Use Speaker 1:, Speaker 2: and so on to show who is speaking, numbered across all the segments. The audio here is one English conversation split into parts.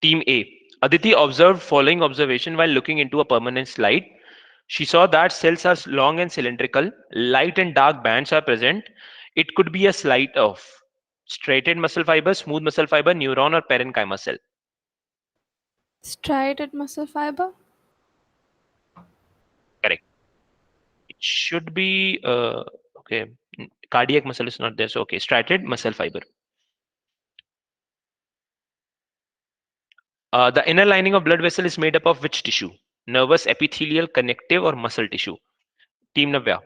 Speaker 1: Team A. Aditi observed following observation while looking into a permanent slide. She saw that cells are long and cylindrical, light and dark bands are present. It could be a slide of striated muscle fiber, smooth muscle fiber, neuron, or parenchyma cell.
Speaker 2: Striated muscle fiber.
Speaker 1: Correct. It should be okay. Cardiac muscle is not there, so okay. Striated muscle fiber. The inner lining of blood vessel is made up of which tissue? Nervous, epithelial, connective, or muscle tissue? Team Navya.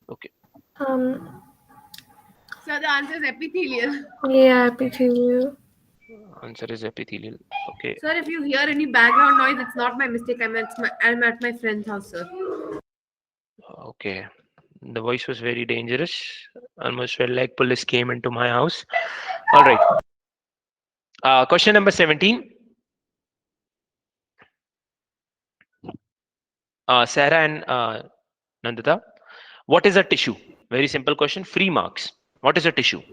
Speaker 1: Okay.
Speaker 3: So the answer is epithelial.
Speaker 2: Yeah, epithelial.
Speaker 1: Answer is epithelial. Okay.
Speaker 3: Sir, if you hear any background noise, it's not my mistake. I'm at my friend's house, sir.
Speaker 1: Okay. The voice was very dangerous. Almost felt like police came into my house. All right. Question number 17. Sarah and Nandita. What is a tissue? Very simple question. Free marks. What is a tissue?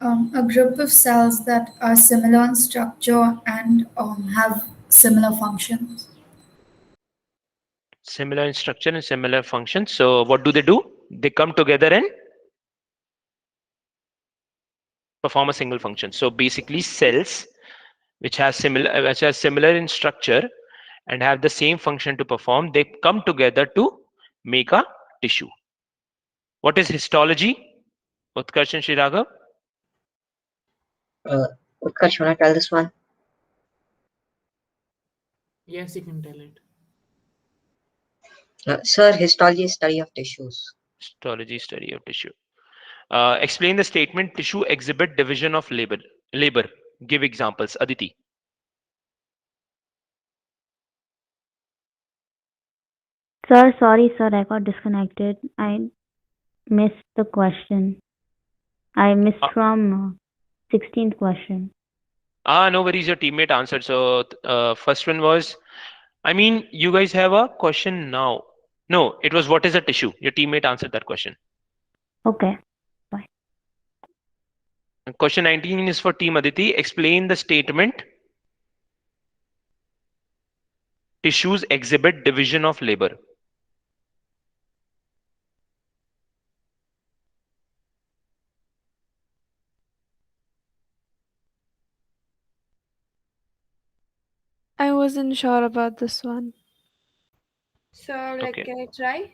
Speaker 4: A group of cells that are similar in structure and have similar functions.
Speaker 1: Similar in structure and similar function. So what do? They come together and perform a single function. So basically cells which are similar in structure and have the same function to perform, they come together to make a tissue. What is histology? Utkarsh and Shiraghav?
Speaker 5: Utkarsh, wanna tell this one?
Speaker 6: Yes, you can tell it.
Speaker 5: Sir, histology is study of tissues.
Speaker 1: Histology, study of tissue. Explain the statement tissue exhibit division of labor. Give examples. Aditi.
Speaker 7: Sir, sorry, sir, I got disconnected. I missed the question. I missed from 16th question.
Speaker 1: No worries, your teammate answered. So first one was, I mean, you guys have a question now. No, it was what is a tissue? Your teammate answered that question.
Speaker 7: Okay.
Speaker 1: Question 19 is for Team Aditi. Explain the statement. Tissues exhibit division of labor.
Speaker 2: I wasn't sure about this one.
Speaker 3: So, like,
Speaker 1: Okay.
Speaker 3: can I try?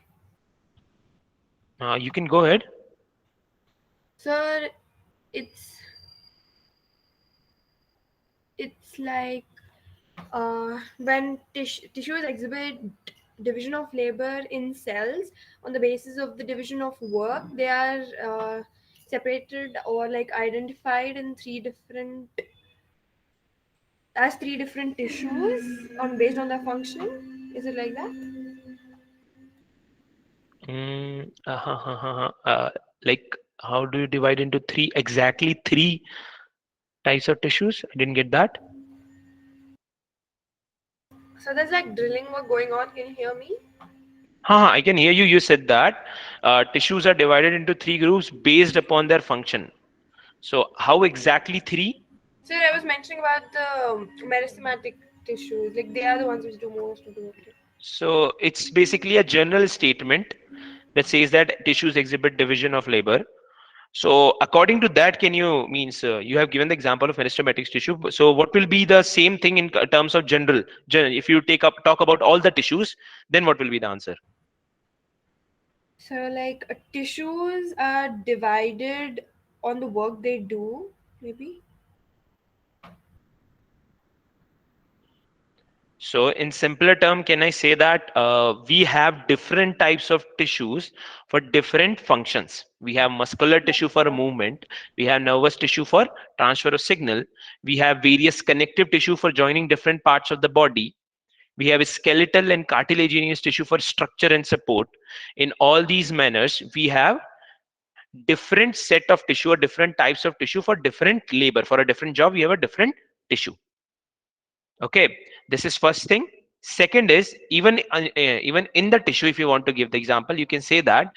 Speaker 1: You can go ahead.
Speaker 3: Sir, it's like when tissues exhibit division of labor in cells on the basis of the division of work, they are separated or like identified in three different tissues on based on their function. Is it like that?
Speaker 1: Like, how do you divide into exactly three types of tissues? I didn't get that.
Speaker 3: So there's like drilling work going on. Can you hear me?
Speaker 1: I can hear you. You said that tissues are divided into three groups based upon their function. So how exactly three?
Speaker 3: Sir, I was mentioning about the meristematic tissues. Like they are the ones which do most of the work.
Speaker 1: So it's basically a general statement that says that tissues exhibit division of labor. So according to that, can you means you have given the example of meristematic tissue. So what will be the same thing in terms of general? If you talk about all the tissues, then what will be the answer?
Speaker 3: So like tissues are divided on the work they do, maybe.
Speaker 1: So in simpler term, can I say that we have different types of tissues for different functions? We have muscular tissue for movement. We have nervous tissue for transfer of signal. We have various connective tissue for joining different parts of the body. We have a skeletal and cartilaginous tissue for structure and support. In all these manners, we have different set of tissue or different types of tissue for different labor. For a different job, we have a different tissue. Okay, this is first thing. Second is even in the tissue, if you want to give the example, you can say that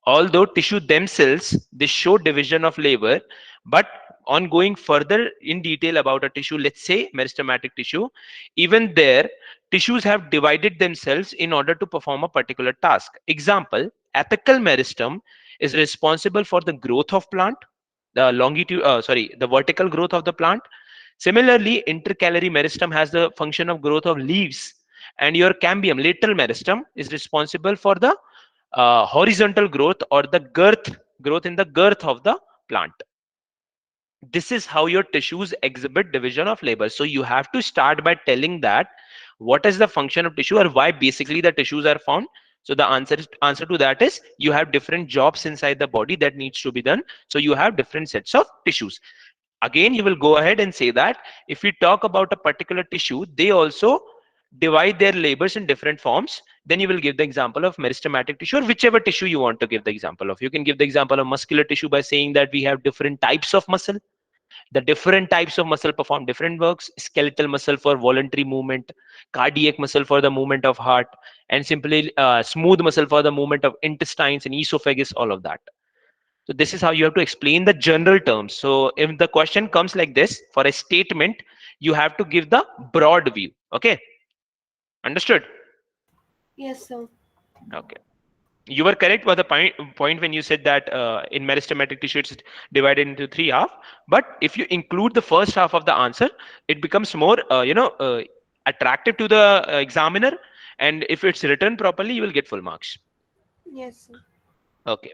Speaker 1: although tissue themselves they show division of labor, but on going further in detail about a tissue, let's say meristematic tissue, even there tissues have divided themselves in order to perform a particular task. Example, apical meristem is responsible for the growth of plant, the the vertical growth of the plant. Similarly, intercalary meristem has the function of growth of leaves, and your cambium, lateral meristem, is responsible for the horizontal growth or the growth in the girth of the plant. This is how your tissues exhibit division of labor. So you have to start by telling that what is the function of tissue or why basically the tissues are found. So the answer to that is you have different jobs inside the body that needs to be done. So you have different sets of tissues. Again, you will go ahead and say that if we talk about a particular tissue, they also divide their labors in different forms. Then you will give the example of meristematic tissue or whichever tissue you want to give the example of. You can give the example of muscular tissue by saying that we have different types of muscle. The different types of muscle perform different works. Skeletal muscle for voluntary movement, cardiac muscle for the movement of heart, and simply smooth muscle for the movement of intestines and esophagus, all of that. So this is how you have to explain the general terms. So if the question comes like this for a statement, you have to give the broad view. Okay, understood?
Speaker 3: Yes, sir.
Speaker 1: Okay. You were correct with the point when you said that in meristematic tissue it's divided into three half. But if you include the first half of the answer, it becomes more attractive to the examiner. And if it's written properly, you will get full marks.
Speaker 3: Yes, sir.
Speaker 1: Okay.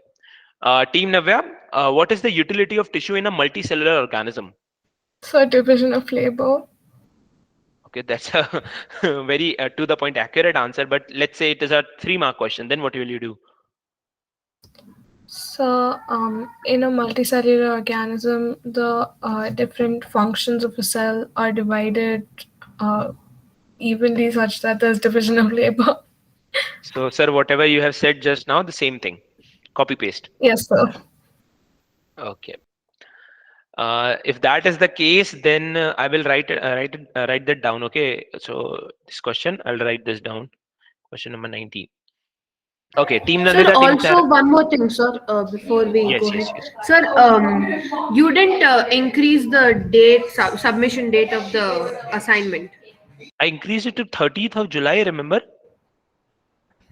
Speaker 1: Team Navya, what is the utility of tissue in a multicellular organism?
Speaker 2: So division of labor.
Speaker 1: Okay, that's a very to the point accurate answer. But let's say it is a 3-mark question. Then what will you do?
Speaker 2: So, in a multicellular organism, the different functions of a cell are divided evenly such that there's division of labor.
Speaker 1: So, sir, whatever you have said just now, the same thing. Copy paste.
Speaker 2: Yes, sir.
Speaker 1: Okay. If that is the case, then I will write that down. Okay. So this question, I'll write this down. Question number 19. Okay. Team
Speaker 8: Sir,
Speaker 1: Nandita, team
Speaker 8: also
Speaker 1: Tara.
Speaker 8: one more thing, sir, before we go
Speaker 1: Yes,
Speaker 8: ahead.
Speaker 1: yes, yes.
Speaker 8: Sir, you didn't increase the submission date of the assignment.
Speaker 1: I increased it to 30th of July. Remember?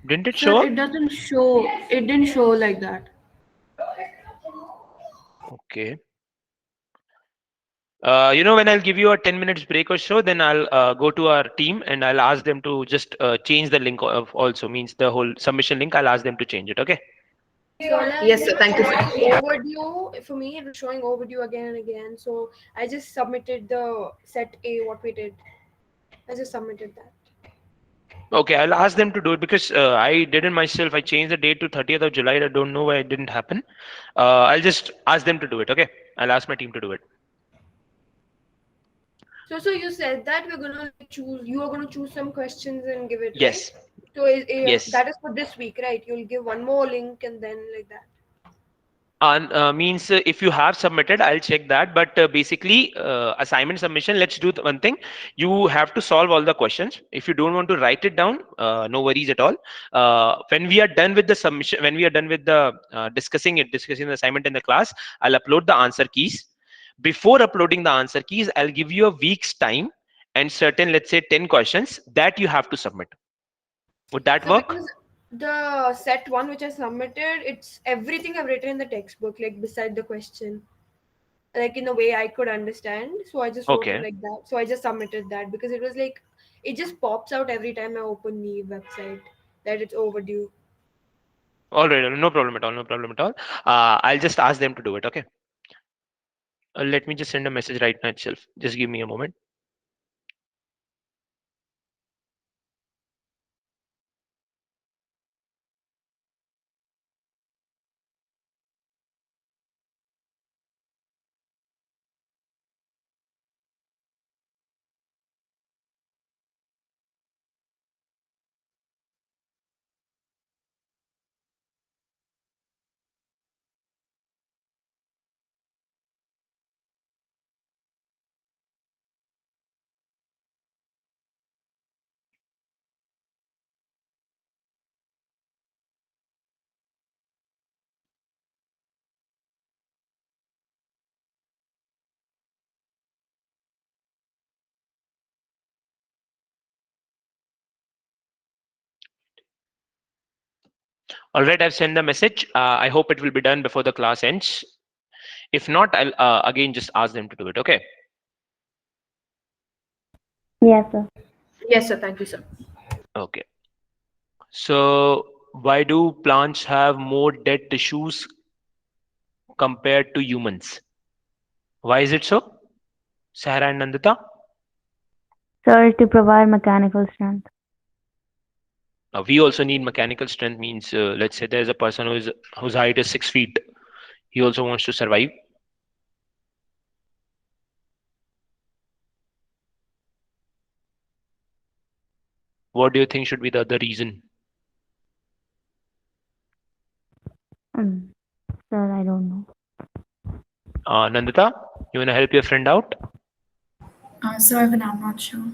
Speaker 1: Didn't it
Speaker 8: Sir,
Speaker 1: show
Speaker 8: it
Speaker 1: up?
Speaker 8: doesn't show, it didn't show like that.
Speaker 1: Okay. When I'll give you a 10 minutes break or so, then I'll go to our team and I'll ask them to just change the link of also means the whole submission link. I'll ask them to change it. Okay.
Speaker 3: So like
Speaker 8: Yes,
Speaker 3: it
Speaker 8: sir.
Speaker 3: was
Speaker 8: Thank you,
Speaker 3: showing
Speaker 8: sir.
Speaker 3: overdue for me. It was showing overdue again and again. So I just submitted the set A. What we did, I just submitted that.
Speaker 1: Okay, I'll ask them to do it because I didn't myself. I changed the date to 30th of July. I don't know why it didn't happen. I'll just ask them to do it. Okay. I'll ask my team to do it.
Speaker 3: So you said that we're gonna like choose. You are gonna choose some questions and give it, right?
Speaker 1: Yes.
Speaker 3: So
Speaker 1: Yes.
Speaker 3: that is for this week, right? You'll give one more link and then like that.
Speaker 1: And means if you have submitted, I'll check that. But basically, assignment submission, let's do one thing. You have to solve all the questions. If you don't want to write it down, no worries at all. When we are done with the submission, when we are done with the discussing the assignment in the class, I'll upload the answer keys. Before uploading the answer keys, I'll give you a week's time and certain, let's say 10 questions that you have to submit. Would that
Speaker 3: So
Speaker 1: work?
Speaker 3: because the set one which I submitted, it's everything I've written in the textbook, like beside the question, like in a way I could understand. So I just wrote it
Speaker 1: Okay.
Speaker 3: like that. So I just submitted that because it was like it just pops out every time I open the website that it's overdue.
Speaker 1: All right. No problem at all. No problem at all. I'll just ask them to do it. Okay. Let me just send a message right now itself. Just give me a moment. All right, I've sent the message. I hope it will be done before the class ends. If not, I'll again just ask them to do it. Okay.
Speaker 7: Yes, sir.
Speaker 8: Yes, sir. Thank you, sir.
Speaker 1: Okay. So why do plants have more dead tissues compared to humans? Why is it so? Sahara and Nandita?
Speaker 7: Sir, to provide mechanical strength.
Speaker 1: We also need mechanical strength. Means let's say there's a person whose height is 6 feet. He also wants to survive. What do you think should be the other reason?
Speaker 7: Sir, I don't know.
Speaker 1: Nandita, you want to help your friend out?
Speaker 4: So even I'm not sure.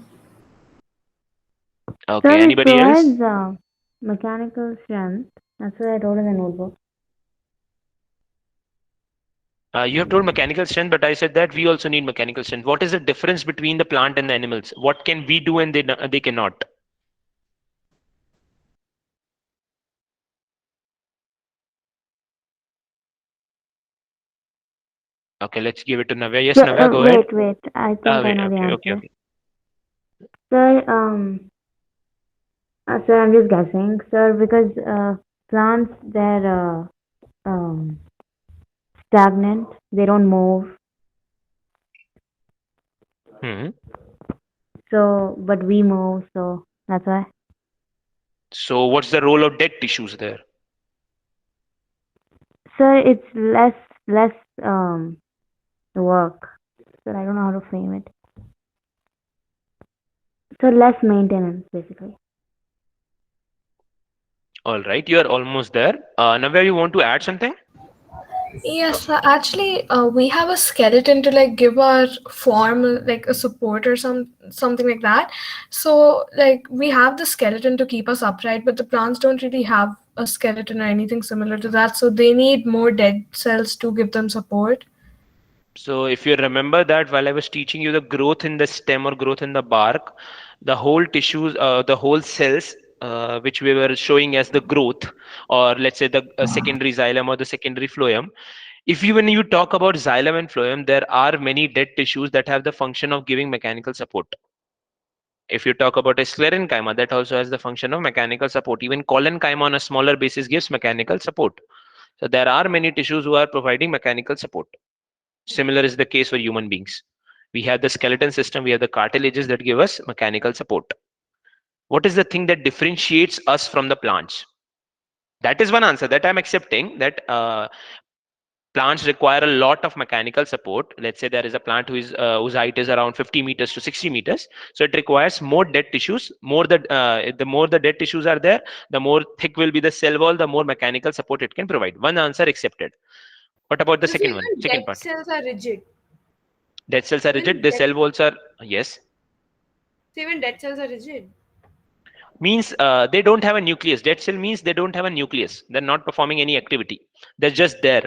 Speaker 1: Okay.
Speaker 7: Sir, it
Speaker 1: Anybody else?
Speaker 7: provides mechanical strength. That's what I wrote in the notebook.
Speaker 1: You have told mechanical strength, but I said that we also need mechanical strength. What is the difference between the plant and the animals? What can we do and they cannot? Okay, let's give it to Navya. Yes,
Speaker 7: Sir,
Speaker 1: Navya, go ahead.
Speaker 7: wait. I think I
Speaker 1: Wait,
Speaker 7: know the
Speaker 1: okay.
Speaker 7: answer. Sir, sir, I'm just guessing, sir, because plants, they're stagnant. They don't move.
Speaker 1: Hmm.
Speaker 7: So, but we move, so that's why.
Speaker 1: So what's the role of dead tissues there?
Speaker 7: Sir, it's less work. Sir, I don't know how to frame it. So less maintenance, basically.
Speaker 1: All right, you are almost there. Navya, you want to add something?
Speaker 2: Yes, actually, we have a skeleton to like give our form like a support or something like that. So like we have the skeleton to keep us upright, but the plants don't really have a skeleton or anything similar to that. So they need more dead cells to give them support.
Speaker 1: So if you remember that while I was teaching you the growth in the stem or growth in the bark, the whole tissues, the whole cells, which we were showing as the growth, or let's say the secondary xylem or the secondary phloem. When you talk about xylem and phloem, there are many dead tissues that have the function of giving mechanical support. If you talk about a sclerenchyma, that also has the function of mechanical support. Even collenchyma on a smaller basis gives mechanical support. So there are many tissues who are providing mechanical support. Similar is the case for human beings. We have the skeleton system, we have the cartilages that give us mechanical support. What is the thing that differentiates us from the plants? That is one answer that I'm accepting, that plants require a lot of mechanical support. Let's say there is a plant whose height is around 50 meters to 60 meters. So it requires more dead tissues. The more the dead tissues are there, the more thick will be the cell wall, the more mechanical support it can provide. One answer accepted. What about the
Speaker 3: So
Speaker 1: second one?
Speaker 3: even
Speaker 1: Second
Speaker 3: dead
Speaker 1: part.
Speaker 3: cells are rigid.
Speaker 1: Dead cells are rigid. The cell walls are, yes.
Speaker 3: So even dead cells are rigid.
Speaker 1: Means they don't have a nucleus. Dead cell means they don't have a nucleus. They're not performing any activity. They're just there.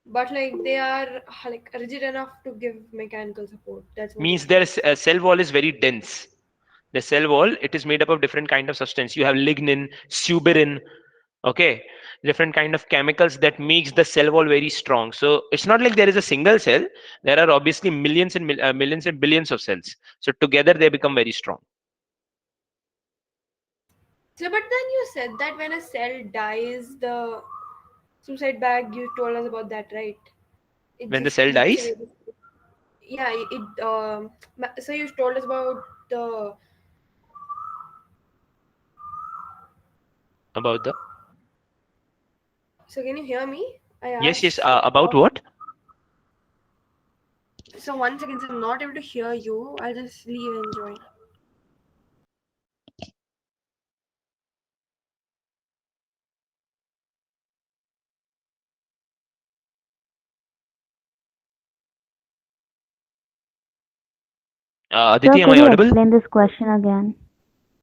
Speaker 3: But like they are like rigid enough to give mechanical support. That's what
Speaker 1: Means their cell wall is very dense. The cell wall, it is made up of different kind of substance. You have lignin, suberin, okay, different kind of chemicals that makes the cell wall very strong. So it's not like there is a single cell. There are obviously millions and millions and billions of cells. So together they become very strong.
Speaker 3: So, but then you said that when a cell dies, the suicide bag, you told us about that, right? It
Speaker 1: When the
Speaker 3: just
Speaker 1: cell
Speaker 3: eats
Speaker 1: dies,
Speaker 3: away. Yeah, so you told us about the.
Speaker 1: about the,
Speaker 3: So can you hear me? I
Speaker 1: yes,
Speaker 3: asked.
Speaker 1: about what?
Speaker 3: So 1 second, so I'm not able to hear you. I'll just leave and join.
Speaker 1: Aditi,
Speaker 7: Sir,
Speaker 1: am
Speaker 7: could
Speaker 1: I
Speaker 7: you
Speaker 1: audible?
Speaker 7: explain this question again?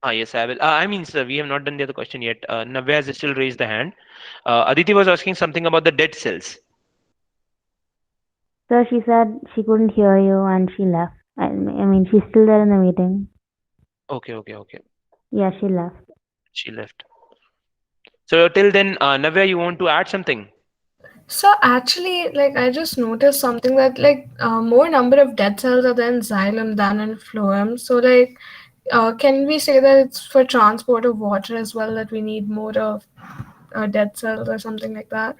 Speaker 1: Yes, I will. I mean, sir, we have not done the other question yet. Navya has still raised the hand. Aditi was asking something about the dead cells.
Speaker 7: Sir, she said she couldn't hear you and she left. I mean, she's still there in the meeting.
Speaker 1: Okay.
Speaker 7: Yeah, she left.
Speaker 1: She left. So till then, Navya, you want to add something?
Speaker 2: So actually, like I just noticed something that like more number of dead cells are there in xylem than in phloem. So like, can we say that it's for transport of water as well that we need more of dead cells or something like that?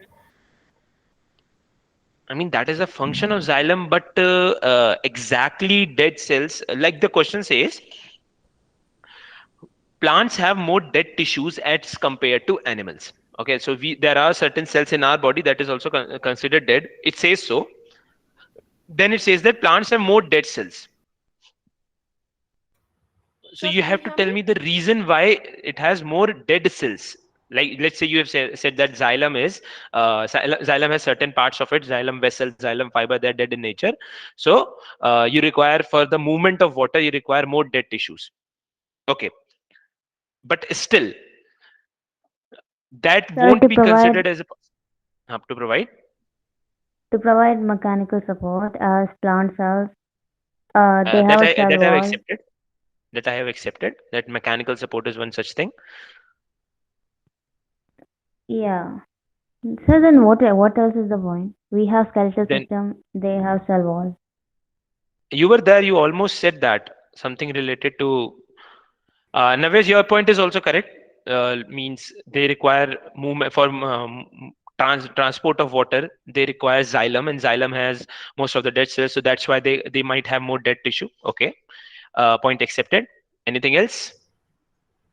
Speaker 1: I mean, that is a function of xylem, but exactly dead cells, like the question says, plants have more dead tissues as compared to animals. Okay, so there are certain cells in our body that is also considered dead. It says so. Then it says that plants have more dead cells. So
Speaker 3: Sir,
Speaker 1: you
Speaker 3: can you
Speaker 1: have to
Speaker 3: hear
Speaker 1: tell
Speaker 3: me?
Speaker 1: me the reason why it has more dead cells. Like let's say you have said that xylem is xylem has certain parts of it, xylem vessel, xylem fiber, they're dead in nature. So you require for the movement of water, you require more dead tissues. Okay, but still that
Speaker 7: Sir,
Speaker 1: won't be considered as a to provide.
Speaker 7: to provide mechanical support as plant cells, they
Speaker 1: That
Speaker 7: have a cell
Speaker 1: I have
Speaker 7: wall.
Speaker 1: accepted. That I have accepted. That mechanical support is one such thing.
Speaker 7: Yeah. So then what else is the point? We have skeletal
Speaker 1: Then
Speaker 7: system, they have cell wall.
Speaker 1: you were there. You almost said that something related to. Navesh, your point is also correct. Means they require movement for transport of water. They require xylem, and xylem has most of the dead cells, so that's why they might have more dead tissue. Okay, point accepted. Anything else?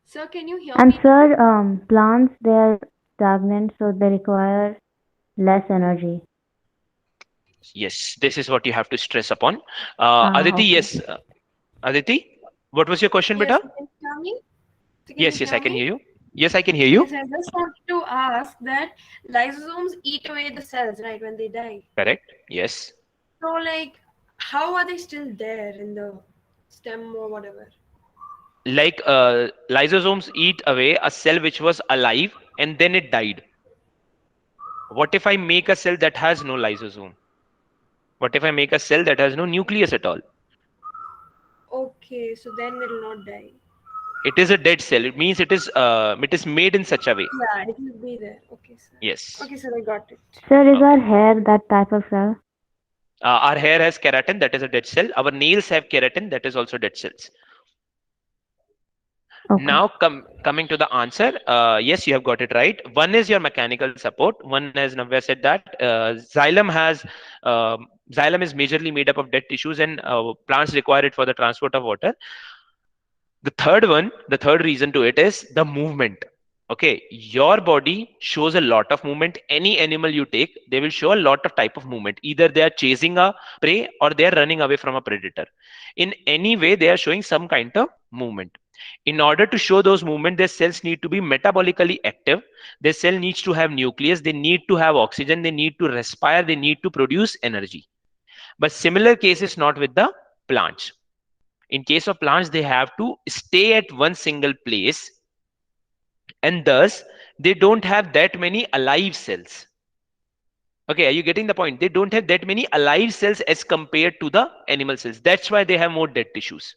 Speaker 3: Sir, can you hear
Speaker 7: And
Speaker 3: me?
Speaker 7: sir, plants, they are stagnant, so they require less energy.
Speaker 1: Yes, this is what you have to stress upon. Aditi,
Speaker 7: Okay.
Speaker 1: yes. Aditi, what was your question,
Speaker 3: Yes,
Speaker 1: beta?
Speaker 3: you can hear me? So can you
Speaker 1: Yes, yes,
Speaker 3: hear
Speaker 1: I can
Speaker 3: me?
Speaker 1: hear you. Yes, I can hear you.
Speaker 3: Yes, I just wanted to ask that lysosomes eat away the cells, right, when they die.
Speaker 1: Correct. Yes.
Speaker 3: So, like, how are they still there in the stem or whatever?
Speaker 1: Like lysosomes eat away a cell which was alive and then it died. What if I make a cell that has no lysosome? What if I make a cell that has no nucleus at all?
Speaker 3: Okay, so then it'll not die.
Speaker 1: It is a dead cell. It means it is made in such a way.
Speaker 3: Yeah, it will be there. Okay, sir.
Speaker 1: Yes.
Speaker 3: Okay, sir, I got it.
Speaker 7: Sir, is our
Speaker 1: Okay.
Speaker 7: hair that type of cell?
Speaker 1: Our hair has keratin, that is a dead cell. Our nails have keratin, that is also dead cells.
Speaker 7: Okay.
Speaker 1: Now coming to the answer, yes, you have got it right. One is your mechanical support. One, as Navya said, that xylem is majorly made up of dead tissues, and plants require it for the transport of water. The third reason to it is the movement. Okay, your body shows a lot of movement. Any animal you take, they will show a lot of type of movement. Either they are chasing a prey or they are running away from a predator. In any way, they are showing some kind of movement. In order to show those movement, their cells need to be metabolically active. Their cell needs to have nucleus. They need to have oxygen. They need to respire. They need to produce energy. But similar case is not with the plants. In case of plants, they have to stay at one single place, and thus they don't have that many alive cells. Okay, are you getting the point? They don't have that many alive cells as compared to the animal cells. That's why they have more dead tissues.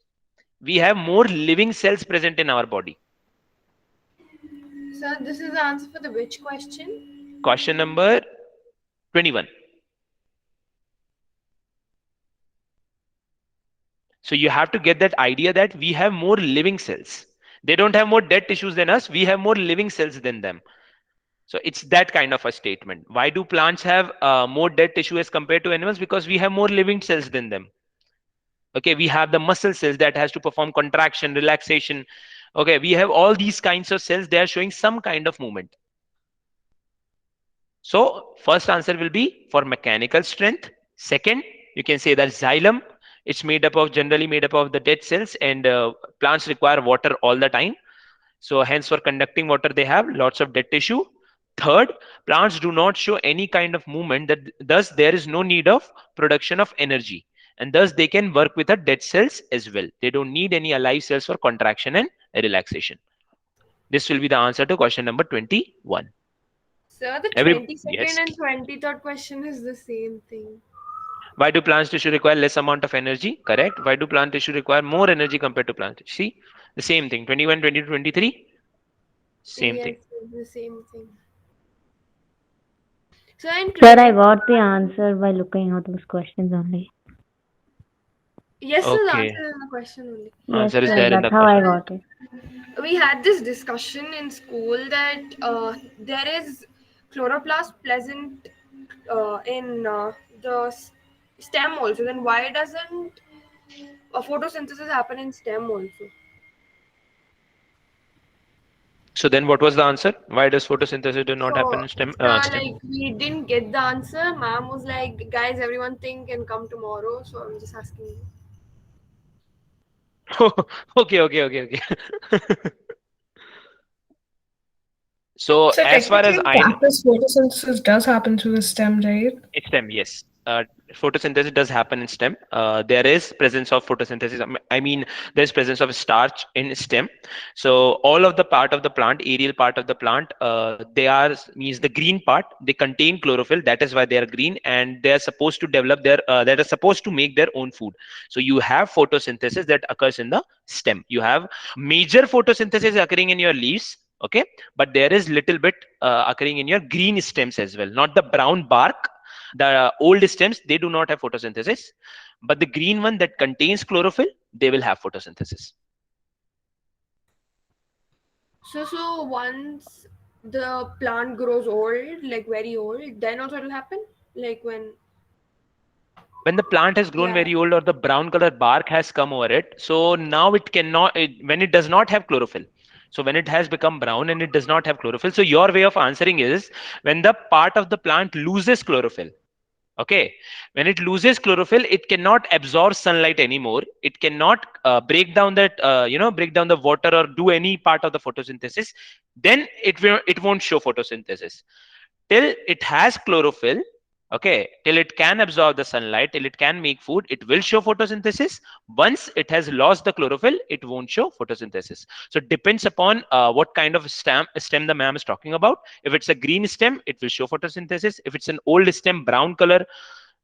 Speaker 1: We have more living cells present in our body.
Speaker 3: Sir, this is the answer for the which question?
Speaker 1: Question number 21. So you have to get that idea that we have more living cells. They don't have more dead tissues than us. We have more living cells than them. So it's that kind of a statement. Why do plants have more dead tissue as compared to animals? Because we have more living cells than them. Okay, we have the muscle cells that has to perform contraction, relaxation. Okay, we have all these kinds of cells. They are showing some kind of movement. So first answer will be for mechanical strength. Second, you can say that xylem, it's generally made up of the dead cells, and plants require water all the time. So hence for conducting water, they have lots of dead tissue. Third, plants do not show any kind of movement, that thus there is no need of production of energy. And thus they can work with the dead cells as well. They don't need any alive cells for contraction and relaxation. This will be the answer to question number 21.
Speaker 3: Sir, the
Speaker 1: Yes.
Speaker 3: 22nd and 23rd question is the same thing.
Speaker 1: Why do plant tissue require less amount of energy? Correct. Why do plant tissue require more energy compared to plant tissue? See, the same thing. 21, 22, 23. Same
Speaker 3: Yes,
Speaker 1: thing.
Speaker 3: yes. the same thing. So in
Speaker 7: Sir, I
Speaker 3: climate,
Speaker 7: got the answer by looking at those questions only.
Speaker 3: yes, sir, the
Speaker 1: Okay.
Speaker 3: answer is in the question only.
Speaker 7: Yes,
Speaker 1: Answer is
Speaker 7: sir,
Speaker 1: there in
Speaker 7: that's
Speaker 1: the
Speaker 7: how I
Speaker 1: question.
Speaker 7: got it.
Speaker 3: We had this discussion in school that there is chloroplast present in the stem also. Then why doesn't photosynthesis happen in stem also?
Speaker 1: So then what was the answer? Why does photosynthesis do not happen
Speaker 3: So
Speaker 1: in STEM? STEM?
Speaker 3: like we didn't get the answer. Ma'am was like, "Guys, everyone think and come tomorrow." So I'm just asking you.
Speaker 1: Okay. So
Speaker 2: So
Speaker 1: as far
Speaker 2: technically,
Speaker 1: as
Speaker 2: in
Speaker 1: I know,
Speaker 2: practice, photosynthesis does happen through the stem, right?
Speaker 1: it's STEM, yes. Photosynthesis does happen in STEM. There is presence of photosynthesis. I mean, there's presence of starch in STEM. So all of the part of the plant, aerial part of the plant, they are means the green part. They contain chlorophyll. That is why they are green, and they are supposed to develop their. That are supposed to make their own food. So you have photosynthesis that occurs in the STEM. You have major photosynthesis occurring in your leaves. Okay, but there is little bit occurring in your green stems as well, not the brown bark. The old stems, they do not have photosynthesis, but the green one that contains chlorophyll, they will have photosynthesis.
Speaker 3: So once the plant grows old, like very old, then also it'll happen. Like
Speaker 1: When the plant has grown
Speaker 3: yeah.
Speaker 1: very old or the brown color bark has come over it, so now it cannot, when it does not have chlorophyll. So when it has become brown and it does not have chlorophyll, so your way of answering is when the part of the plant loses chlorophyll. Okay, when it loses chlorophyll, it cannot absorb sunlight anymore. It cannot break down that break down the water or do any part of the photosynthesis. Then it won't show photosynthesis till it has chlorophyll. Okay, till it can absorb the sunlight, till it can make food, it will show photosynthesis. Once it has lost the chlorophyll, it won't show photosynthesis. So it depends upon what kind of stem the ma'am is talking about. If it's a green stem, it will show photosynthesis. If it's an old stem, brown color,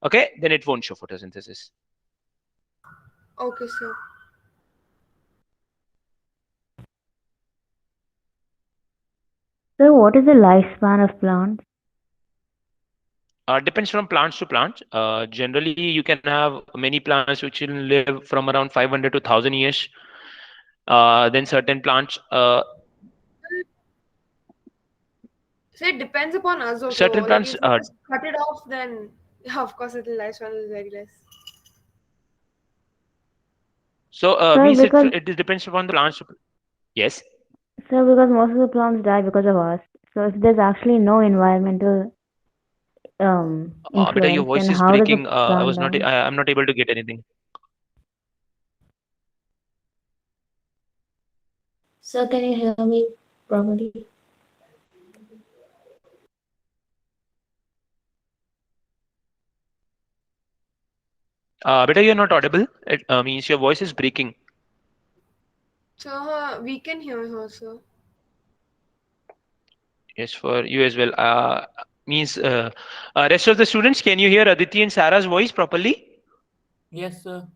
Speaker 1: okay, then it won't show photosynthesis.
Speaker 3: Okay, sir.
Speaker 7: So what is the lifespan of plants?
Speaker 1: Depends from plants to plants. Generally, you can have many plants which will live from around 500 to 1000 years. Then certain plants,
Speaker 3: So it depends upon us also.
Speaker 1: certain
Speaker 3: Like
Speaker 1: plants.
Speaker 3: if we just cut it off, then yeah, of course it'll lifespan is very less.
Speaker 1: So
Speaker 7: Sir,
Speaker 1: means
Speaker 7: because
Speaker 1: it depends upon the plants. Yes.
Speaker 7: because most of the plants die because of us. So if there's actually no environmental
Speaker 1: Beta, your
Speaker 7: influence,
Speaker 1: voice
Speaker 7: then
Speaker 1: is
Speaker 7: how does the
Speaker 1: breaking.
Speaker 7: plant die?
Speaker 1: I'm not able to get anything.
Speaker 9: Sir, can you hear me properly?
Speaker 1: Beta, you're not audible. It means your voice is breaking.
Speaker 3: So we can hear her, sir.
Speaker 1: Yes, for you as well. Means rest of the students, can you hear Aditi and Sarah's voice properly?
Speaker 6: Yes, sir.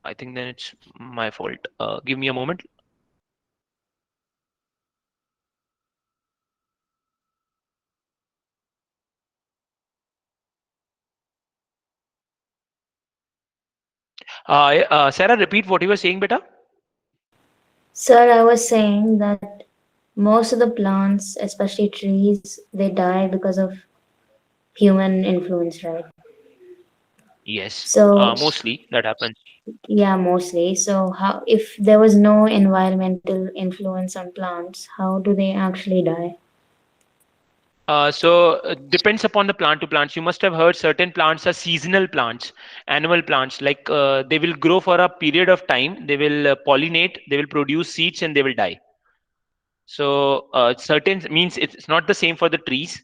Speaker 1: I think then it's my fault. Give me a moment. Sarah, repeat what you were saying, beta.
Speaker 9: Sir, I was saying that most of the plants, especially trees, they die because of human influence, right?
Speaker 1: Yes,
Speaker 9: So,
Speaker 1: mostly that happens.
Speaker 9: yeah, mostly. So, how if there was no environmental influence on plants, how do they actually die?
Speaker 1: So depends upon the plant to plants. You must have heard certain plants are seasonal plants, annual plants. Like they will grow for a period of time. They will pollinate. They will produce seeds, and they will die. So certain means it's not the same for the trees.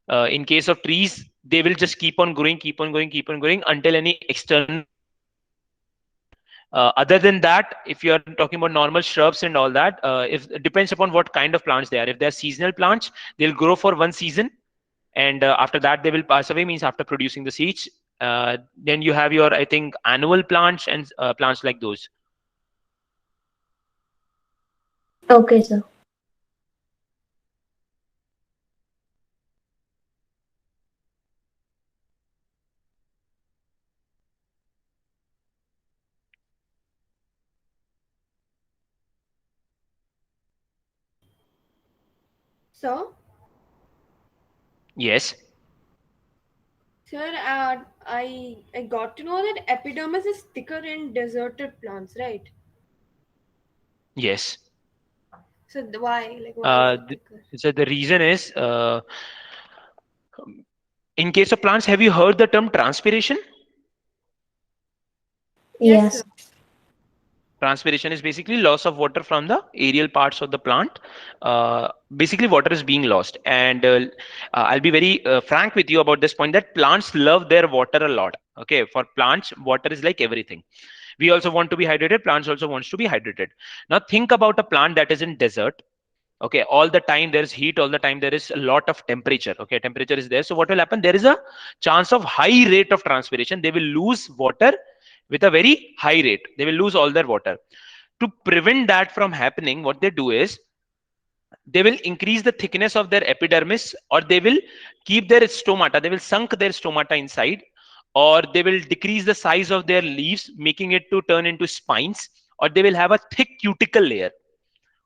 Speaker 1: In case of trees, they will just keep on growing, keep on growing until any external. Other than that, if you are talking about normal shrubs and all that, if it depends upon what kind of plants they are. If they are seasonal plants, they'll grow for one season, and after that they will pass away. Means after producing the seeds, then you have your, I think, annual plants and plants like those.
Speaker 9: Okay, sir.
Speaker 3: So,
Speaker 1: Yes.
Speaker 3: sir, I got to know that epidermis is thicker in deserted plants, right?
Speaker 1: Yes.
Speaker 3: So why? Like, why is it thicker?
Speaker 1: So the reason is, in case of plants, have you heard the term transpiration?
Speaker 3: Yes, sir.
Speaker 9: Yes.
Speaker 1: Transpiration is basically loss of water from the aerial parts of the plant. Basically, water is being lost. And I'll be very frank with you about this point, that plants love their water a lot. Okay, for plants, water is like everything. We also want to be hydrated. Plants also wants to be hydrated. Now think about a plant that is in desert. Okay, all the time there is heat, all the time there is a lot of temperature. Okay, temperature is there. So what will happen? There is a chance of high rate of transpiration. They will lose water with a very high rate. They will lose all their water. To prevent that from happening, what they do is they will increase the thickness of their epidermis, or they will keep their stomata. They will sunk their stomata inside, or they will decrease the size of their leaves, making it to turn into spines, or they will have a thick cuticle layer.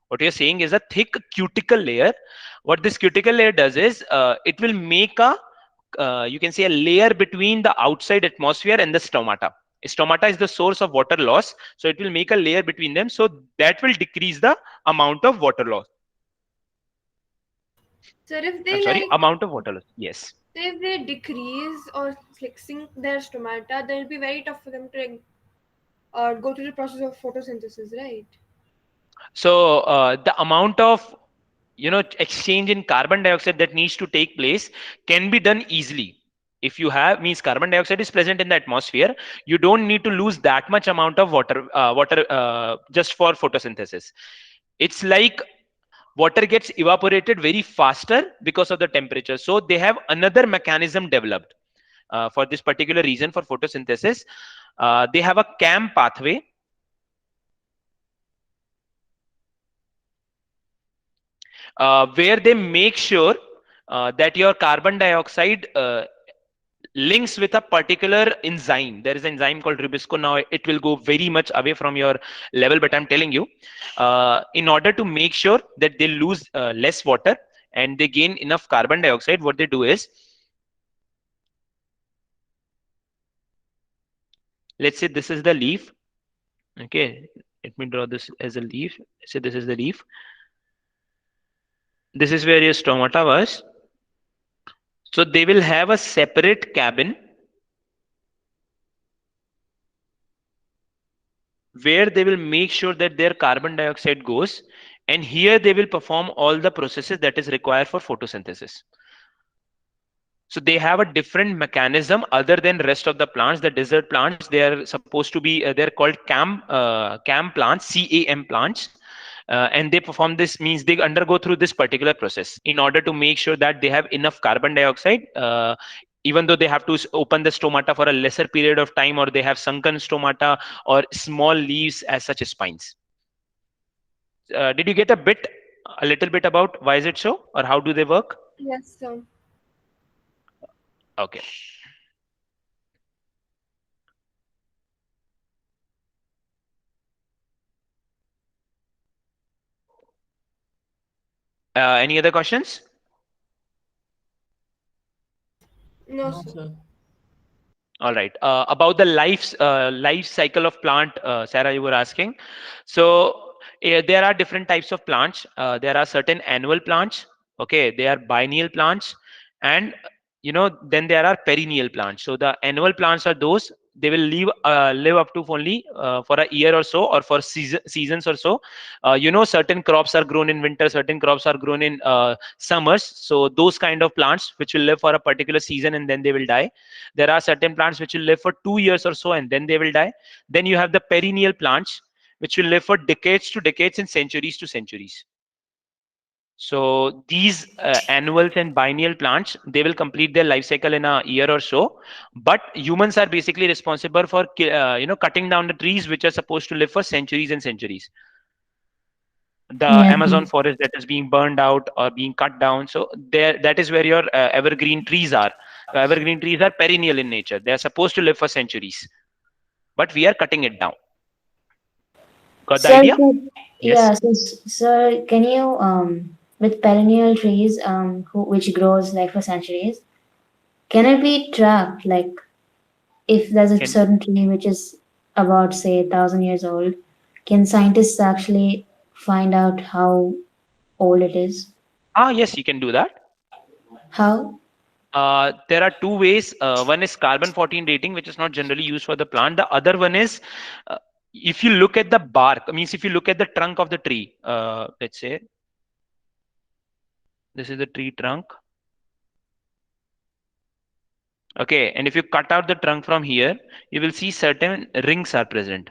Speaker 1: What you're saying is a thick cuticle layer. What this cuticle layer does is, it will make a, you can say, a layer between the outside atmosphere and the stomata. Stomata is the source of water loss, so it will make a layer between them, so that will decrease the amount of water loss.
Speaker 3: Sir, if
Speaker 1: I'm
Speaker 3: they
Speaker 1: sorry,
Speaker 3: like,
Speaker 1: amount of water loss. Yes.
Speaker 3: if they decrease or like sink their stomata, then it'll be very tough for them to like, go through the process of photosynthesis, right?
Speaker 1: So the amount of, exchange in carbon dioxide that needs to take place can be done easily. If you have, means carbon dioxide is present in the atmosphere, you don't need to lose that much amount of water just for photosynthesis. It's like water gets evaporated very faster because of the temperature. So they have another mechanism developed for this particular reason. For photosynthesis, they have a CAM pathway, where they make sure that your carbon dioxide links with a particular enzyme. There is an enzyme called Ribisco. Now it will go very much away from your level, but I'm telling you, in order to make sure that they lose less water and they gain enough carbon dioxide, what they do is, let's say this is the leaf. Okay, let me draw this as a leaf. Say this is the leaf. This is where your stomata was. So they will have a separate cabin where they will make sure that their carbon dioxide goes, and here they will perform all the processes that is required for photosynthesis. So they have a different mechanism other than rest of the plants. The desert plants, they are supposed to be, they're called CAM plants, CAM plants. And they perform this, means they undergo through this particular process in order to make sure that they have enough carbon dioxide, even though they have to open the stomata for a lesser period of time, or they have sunken stomata or small leaves as such as spines. Did you get a little bit about why is it so, or how do they work?
Speaker 3: Yes, sir.
Speaker 1: Okay. Any other questions?
Speaker 3: No,
Speaker 6: No,
Speaker 3: sir.
Speaker 6: sir.
Speaker 1: All right. About the life cycle of plant, Sarah, you were asking. So there are different types of plants. There are certain annual plants. Okay, they are biennial plants, and then there are perennial plants. So the annual plants are those, they will live up to only for a year or so, or for seasons or so. Certain crops are grown in winter, certain crops are grown in summers. So those kind of plants which will live for a particular season and then they will die. There are certain plants which will live for 2 years or so and then they will die. Then you have the perennial plants which will live for decades to decades and centuries to centuries. So these annuals and biennial plants, they will complete their life cycle in a year or so. But humans are basically responsible for cutting down the trees which are supposed to live for centuries and centuries. The
Speaker 9: Yeah.
Speaker 1: Amazon forest that is being burned out or being cut down. So there, that is where your evergreen trees are. Evergreen trees are perennial in nature. They are supposed to live for centuries, but we are cutting it down. Got the
Speaker 9: Sir,
Speaker 1: idea? Yes.
Speaker 9: yeah, so, sir, can you with perennial trees, which grows like for centuries, can it be tracked? Like, if there's a
Speaker 1: Can
Speaker 9: certain tree which is about, say, 1,000 years old, can scientists actually find out how old it is?
Speaker 1: yes, you can do that.
Speaker 9: How?
Speaker 1: There are two ways. One is carbon 14 dating, which is not generally used for the plant. The other one is uh, if you look at the bark, means if you look at the trunk of the tree, let's say this is the tree trunk. Okay, and if you cut out the trunk from here, you will see certain rings are present.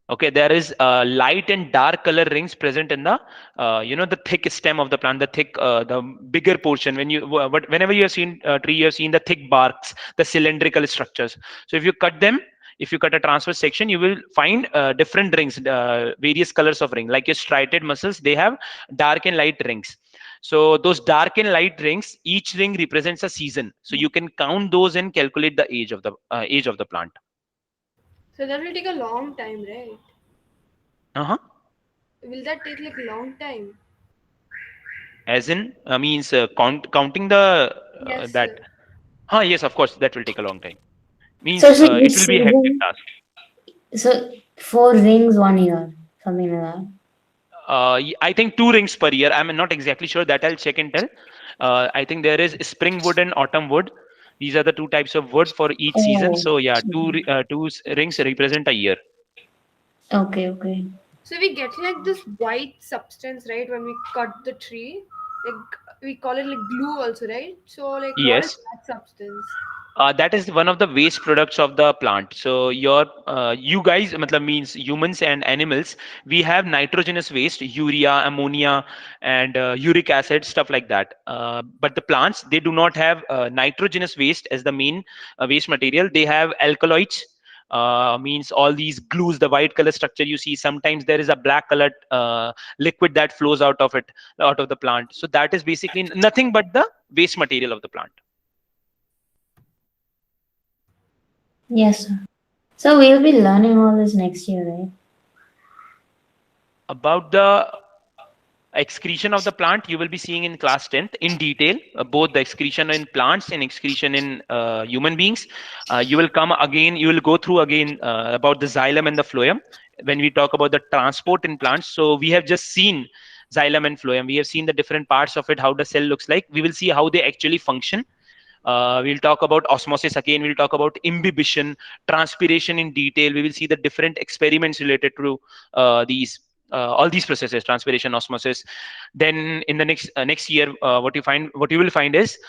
Speaker 1: Okay, there is light and dark color rings present in the the thick stem of the plant, the thick the bigger portion. Whenever you have seen tree, you have seen the thick barks, the cylindrical structures. So if you cut them, if you cut a transverse section, you will find different rings, various colors of ring. Like your striated muscles, they have dark and light rings. So those dark and light rings, each ring represents a season. So you can count those and calculate the age of the plant.
Speaker 3: So that will take a long time, right?
Speaker 1: Uh-huh.
Speaker 3: Will that take like a long time?
Speaker 1: As in, means counting the
Speaker 3: Yes,
Speaker 1: that.
Speaker 3: sir.
Speaker 1: Yes, of course, that will take a long time. Means
Speaker 9: So
Speaker 1: it
Speaker 9: each
Speaker 1: will be a hectic
Speaker 9: season,
Speaker 1: task.
Speaker 9: so 4 rings 1 year, something like that.
Speaker 1: I think 2 rings per year. I'm not exactly sure. That I'll check and tell. I think there is spring wood and autumn wood. These are the two types of wood for each season.
Speaker 9: Oh,
Speaker 1: So yeah, two rings represent a year.
Speaker 9: okay, okay.
Speaker 3: So we get like this white substance, right? When we cut the tree, like we call it like glue, also, right? So like, what is
Speaker 1: Yes.
Speaker 3: that substance?
Speaker 1: That is one of the waste products of the plant. So you guys, matlab means humans and animals, we have nitrogenous waste, urea, ammonia, and uric acid, stuff like that. But the plants, they do not have nitrogenous waste as the main waste material. They have alkaloids. Means all these glues, the white color structure you see. Sometimes there is a black colored liquid that flows out of it, out of the plant. So that is basically nothing but the waste material of the plant.
Speaker 9: Yes, sir. So we'll be learning all this next year, right?
Speaker 1: About the excretion of the plant, you will be seeing in class 10th in detail, both the excretion in plants and excretion in human beings. You will go through again about the xylem and the phloem when we talk about the transport in plants. So we have just seen xylem and phloem. We have seen the different parts of it, how the cell looks like. We will see how they actually function. We'll talk about osmosis again. We'll talk about imbibition, transpiration in detail. We will see the different experiments related to these all these processes, transpiration, osmosis. Then in the next year, what you will find is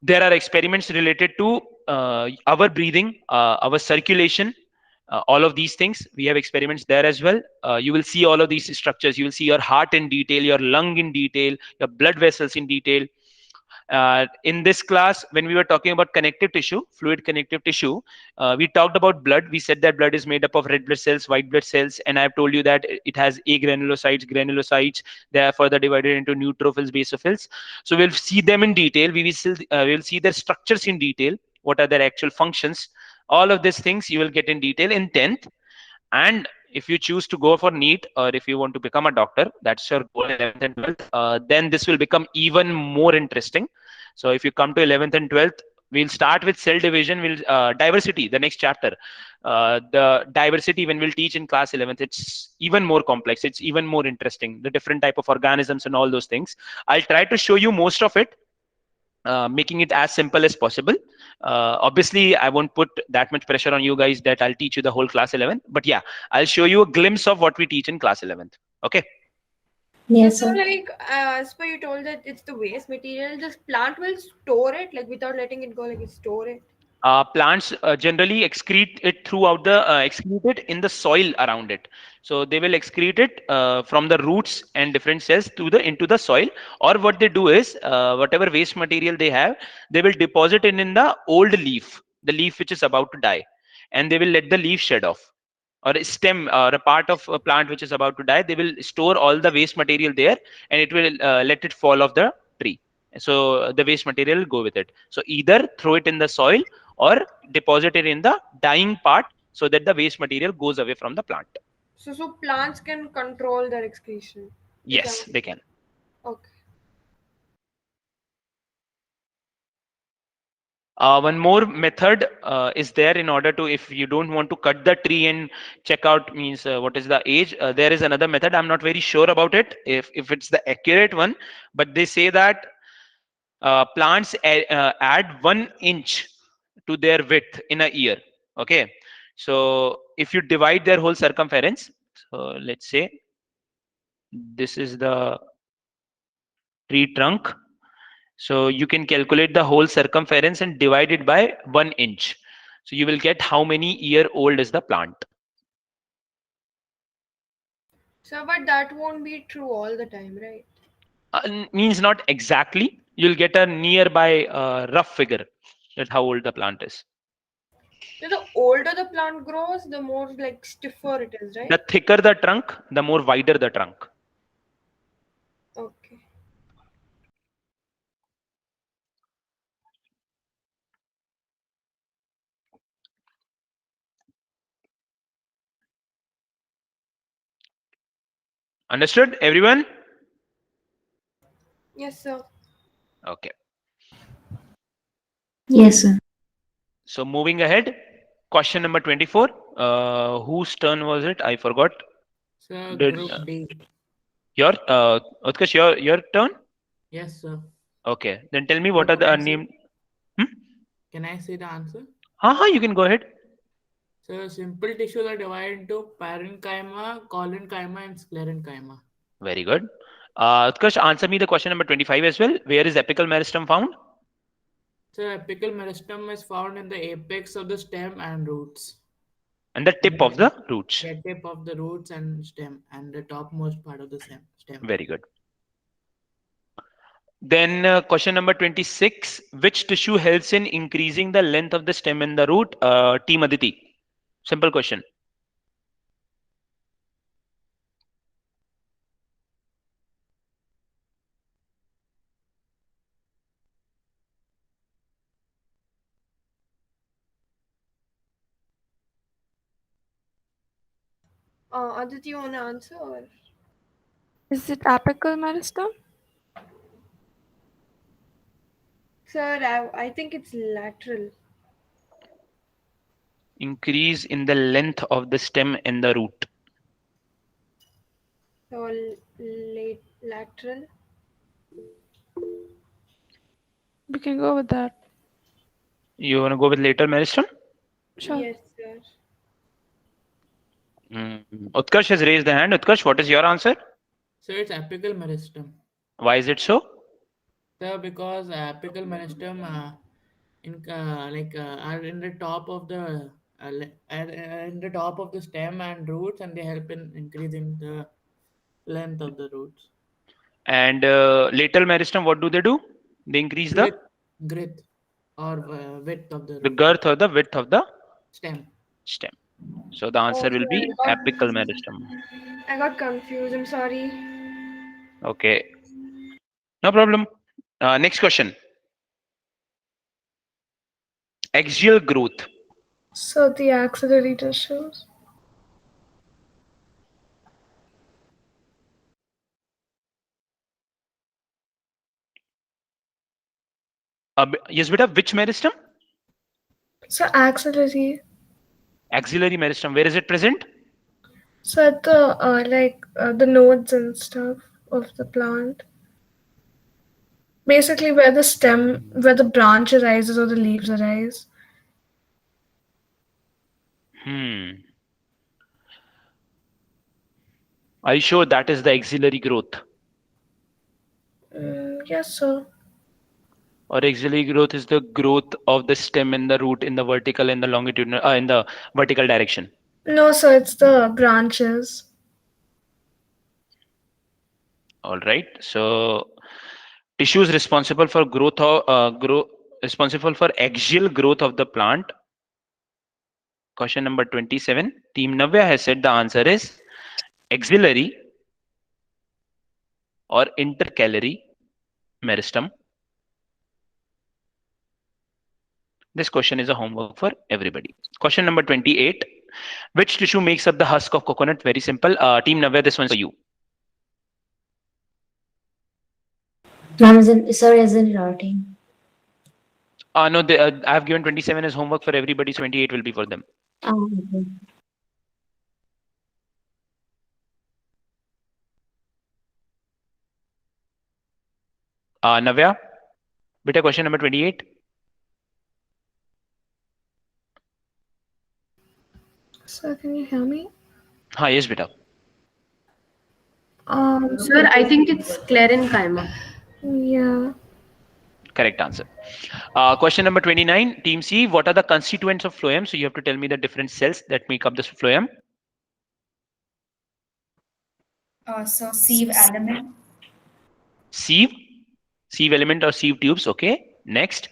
Speaker 1: there are experiments related to our breathing, our circulation, all of these things. We have experiments there as well. You will see all of these structures. You will see your heart in detail, your lung in detail, your blood vessels in detail. In this class, when we were talking about connective tissue, fluid connective tissue, we talked about blood. We said that blood is made up of red blood cells, white blood cells, and I have told you that it has granulocytes. They are further divided into neutrophils, basophils. So we'll see them in detail. We'll see their structures in detail. What are their actual functions? All of these things you will get in detail in 10th. And if you choose to go for NEET, or if you want to become a doctor, that's your goal in 11th and 12th, then this will become even more interesting. So if you come to 11th and 12th, we'll start with cell division, diversity, the next chapter. The diversity, when we'll teach in class 11th, it's even more complex. It's even more interesting, the different type of organisms and all those things. I'll try to show you most of it, making it as simple as possible. Obviously, I won't put that much pressure on you guys that I'll teach you the whole class 11th. But yeah, I'll show you a glimpse of what we teach in class 11th. Okay.
Speaker 9: Yes,
Speaker 3: So
Speaker 9: sir.
Speaker 3: like, as per you told that it's the waste material, this plant will store it like without letting it go, like it store it.
Speaker 1: Plants generally excrete it excrete it in the soil around it. So they will excrete it from the roots and different cells into the soil. Or what they do is whatever waste material they have, they will deposit it in the old leaf, the leaf which is about to die, and they will let the leaf shed off. Or a stem or a part of a plant which is about to die, they will store all the waste material there, and it will let it fall off the tree. So the waste material will go with it. So either throw it in the soil or deposit it in the dying part, so that the waste material goes away from the plant.
Speaker 3: So plants can control their excretion.
Speaker 1: Yes, they can.
Speaker 3: Okay.
Speaker 1: One more method is there in order to, if you don't want to cut the tree and check out means what is the age, there is another method. I'm not very sure about it if it's the accurate one, but they say that plants add 1 inch to their width in a year. Okay, so if you divide their whole circumference, so let's say this is the tree trunk. So you can calculate the whole circumference and divide it by 1 inch. So you will get how many year old is the plant.
Speaker 3: So, but that won't be true all the time, right?
Speaker 1: Means not exactly. You'll get a nearby rough figure that how old the plant is.
Speaker 3: So the older the plant grows, the more like stiffer it is, right?
Speaker 1: The thicker the trunk, the more wider the trunk.
Speaker 3: Okay.
Speaker 1: Understood, everyone?
Speaker 3: Yes, sir.
Speaker 1: Okay.
Speaker 9: Yes, sir.
Speaker 1: So moving ahead, question number 24. Whose turn was it? I forgot.
Speaker 6: Sir,
Speaker 1: Did,
Speaker 6: group D.
Speaker 1: Your Utkarsh, your turn.
Speaker 6: Yes, sir.
Speaker 1: Okay, then tell me what
Speaker 6: Sir,
Speaker 1: are the
Speaker 6: can I say-
Speaker 1: named. Hmm?
Speaker 6: Can I say the answer?
Speaker 1: You can go ahead.
Speaker 6: So simple tissues are divided into parenchyma, collenchyma, and sclerenchyma.
Speaker 1: Very good. Utkarsh, answer me the question number 25 as well. Where is apical meristem found?
Speaker 6: So apical meristem is found in the apex of the stem and roots.
Speaker 1: And the tip of the roots.
Speaker 6: The tip of the roots and stem and the topmost part of the stem.
Speaker 1: Very good. Then question number 26. Which tissue helps in increasing the length of the stem and the root? Team Aditi. Simple question.
Speaker 3: Aditi, you want to answer? Or?
Speaker 2: Is it apical meristem?
Speaker 3: Sir, I think it's lateral.
Speaker 1: Increase in the length of the stem and the root.
Speaker 3: So lateral.
Speaker 2: We can go with that.
Speaker 1: You want to go with lateral meristem?
Speaker 2: Sure.
Speaker 3: Yes, sir.
Speaker 1: Utkarsh has raised the hand. Utkarsh, what is your answer?
Speaker 6: So it's apical meristem.
Speaker 1: Why is it so?
Speaker 6: So because apical meristem are in the top of the in the top of the stem and roots, and they help in increasing the length of the roots.
Speaker 1: And lateral meristem, what do? They increase the
Speaker 6: girth or width of the
Speaker 1: the
Speaker 6: root.
Speaker 1: girth or the width of the
Speaker 6: Stem.
Speaker 1: So the answer will be apical meristem.
Speaker 3: I got confused. I'm sorry.
Speaker 1: Okay. No problem. Next question. Axial growth.
Speaker 2: So the axillary tissues.
Speaker 1: Yes, beta, which meristem?
Speaker 2: So axillary.
Speaker 1: Axillary meristem. Where is it present?
Speaker 2: So at the the nodes and stuff of the plant. Basically where the branch arises or the leaves arise.
Speaker 1: Are you sure that is the axillary growth?
Speaker 2: Yes, sir.
Speaker 1: Or axillary growth is the growth of the stem and the root in the vertical and the longitudinal in the vertical direction.
Speaker 2: No, sir, it's the branches.
Speaker 1: All right. So tissues responsible for responsible for axial growth of the plant. Question number 27. Team Navya has said the answer is axillary or intercalary meristem. This question is a homework for everybody. Question number 28. Which tissue makes up the husk of coconut? Very simple. Team Navya, this one's for you.
Speaker 9: Sir, isn't routing?
Speaker 1: No, I've given 27 as homework for everybody, so 28 will be for them.
Speaker 9: Oh, okay.
Speaker 1: Navya, beta, question number 28.
Speaker 2: Sir, can you hear me?
Speaker 1: Yes, beta.
Speaker 8: Sir, I think it's Klerenkeimer.
Speaker 2: Yeah.
Speaker 1: Correct answer. Question number 29. Team C, what are the constituents of phloem? So you have to tell me the different cells that make up this phloem.
Speaker 4: So sieve element,
Speaker 1: Sieve element or sieve tubes. Okay. Next,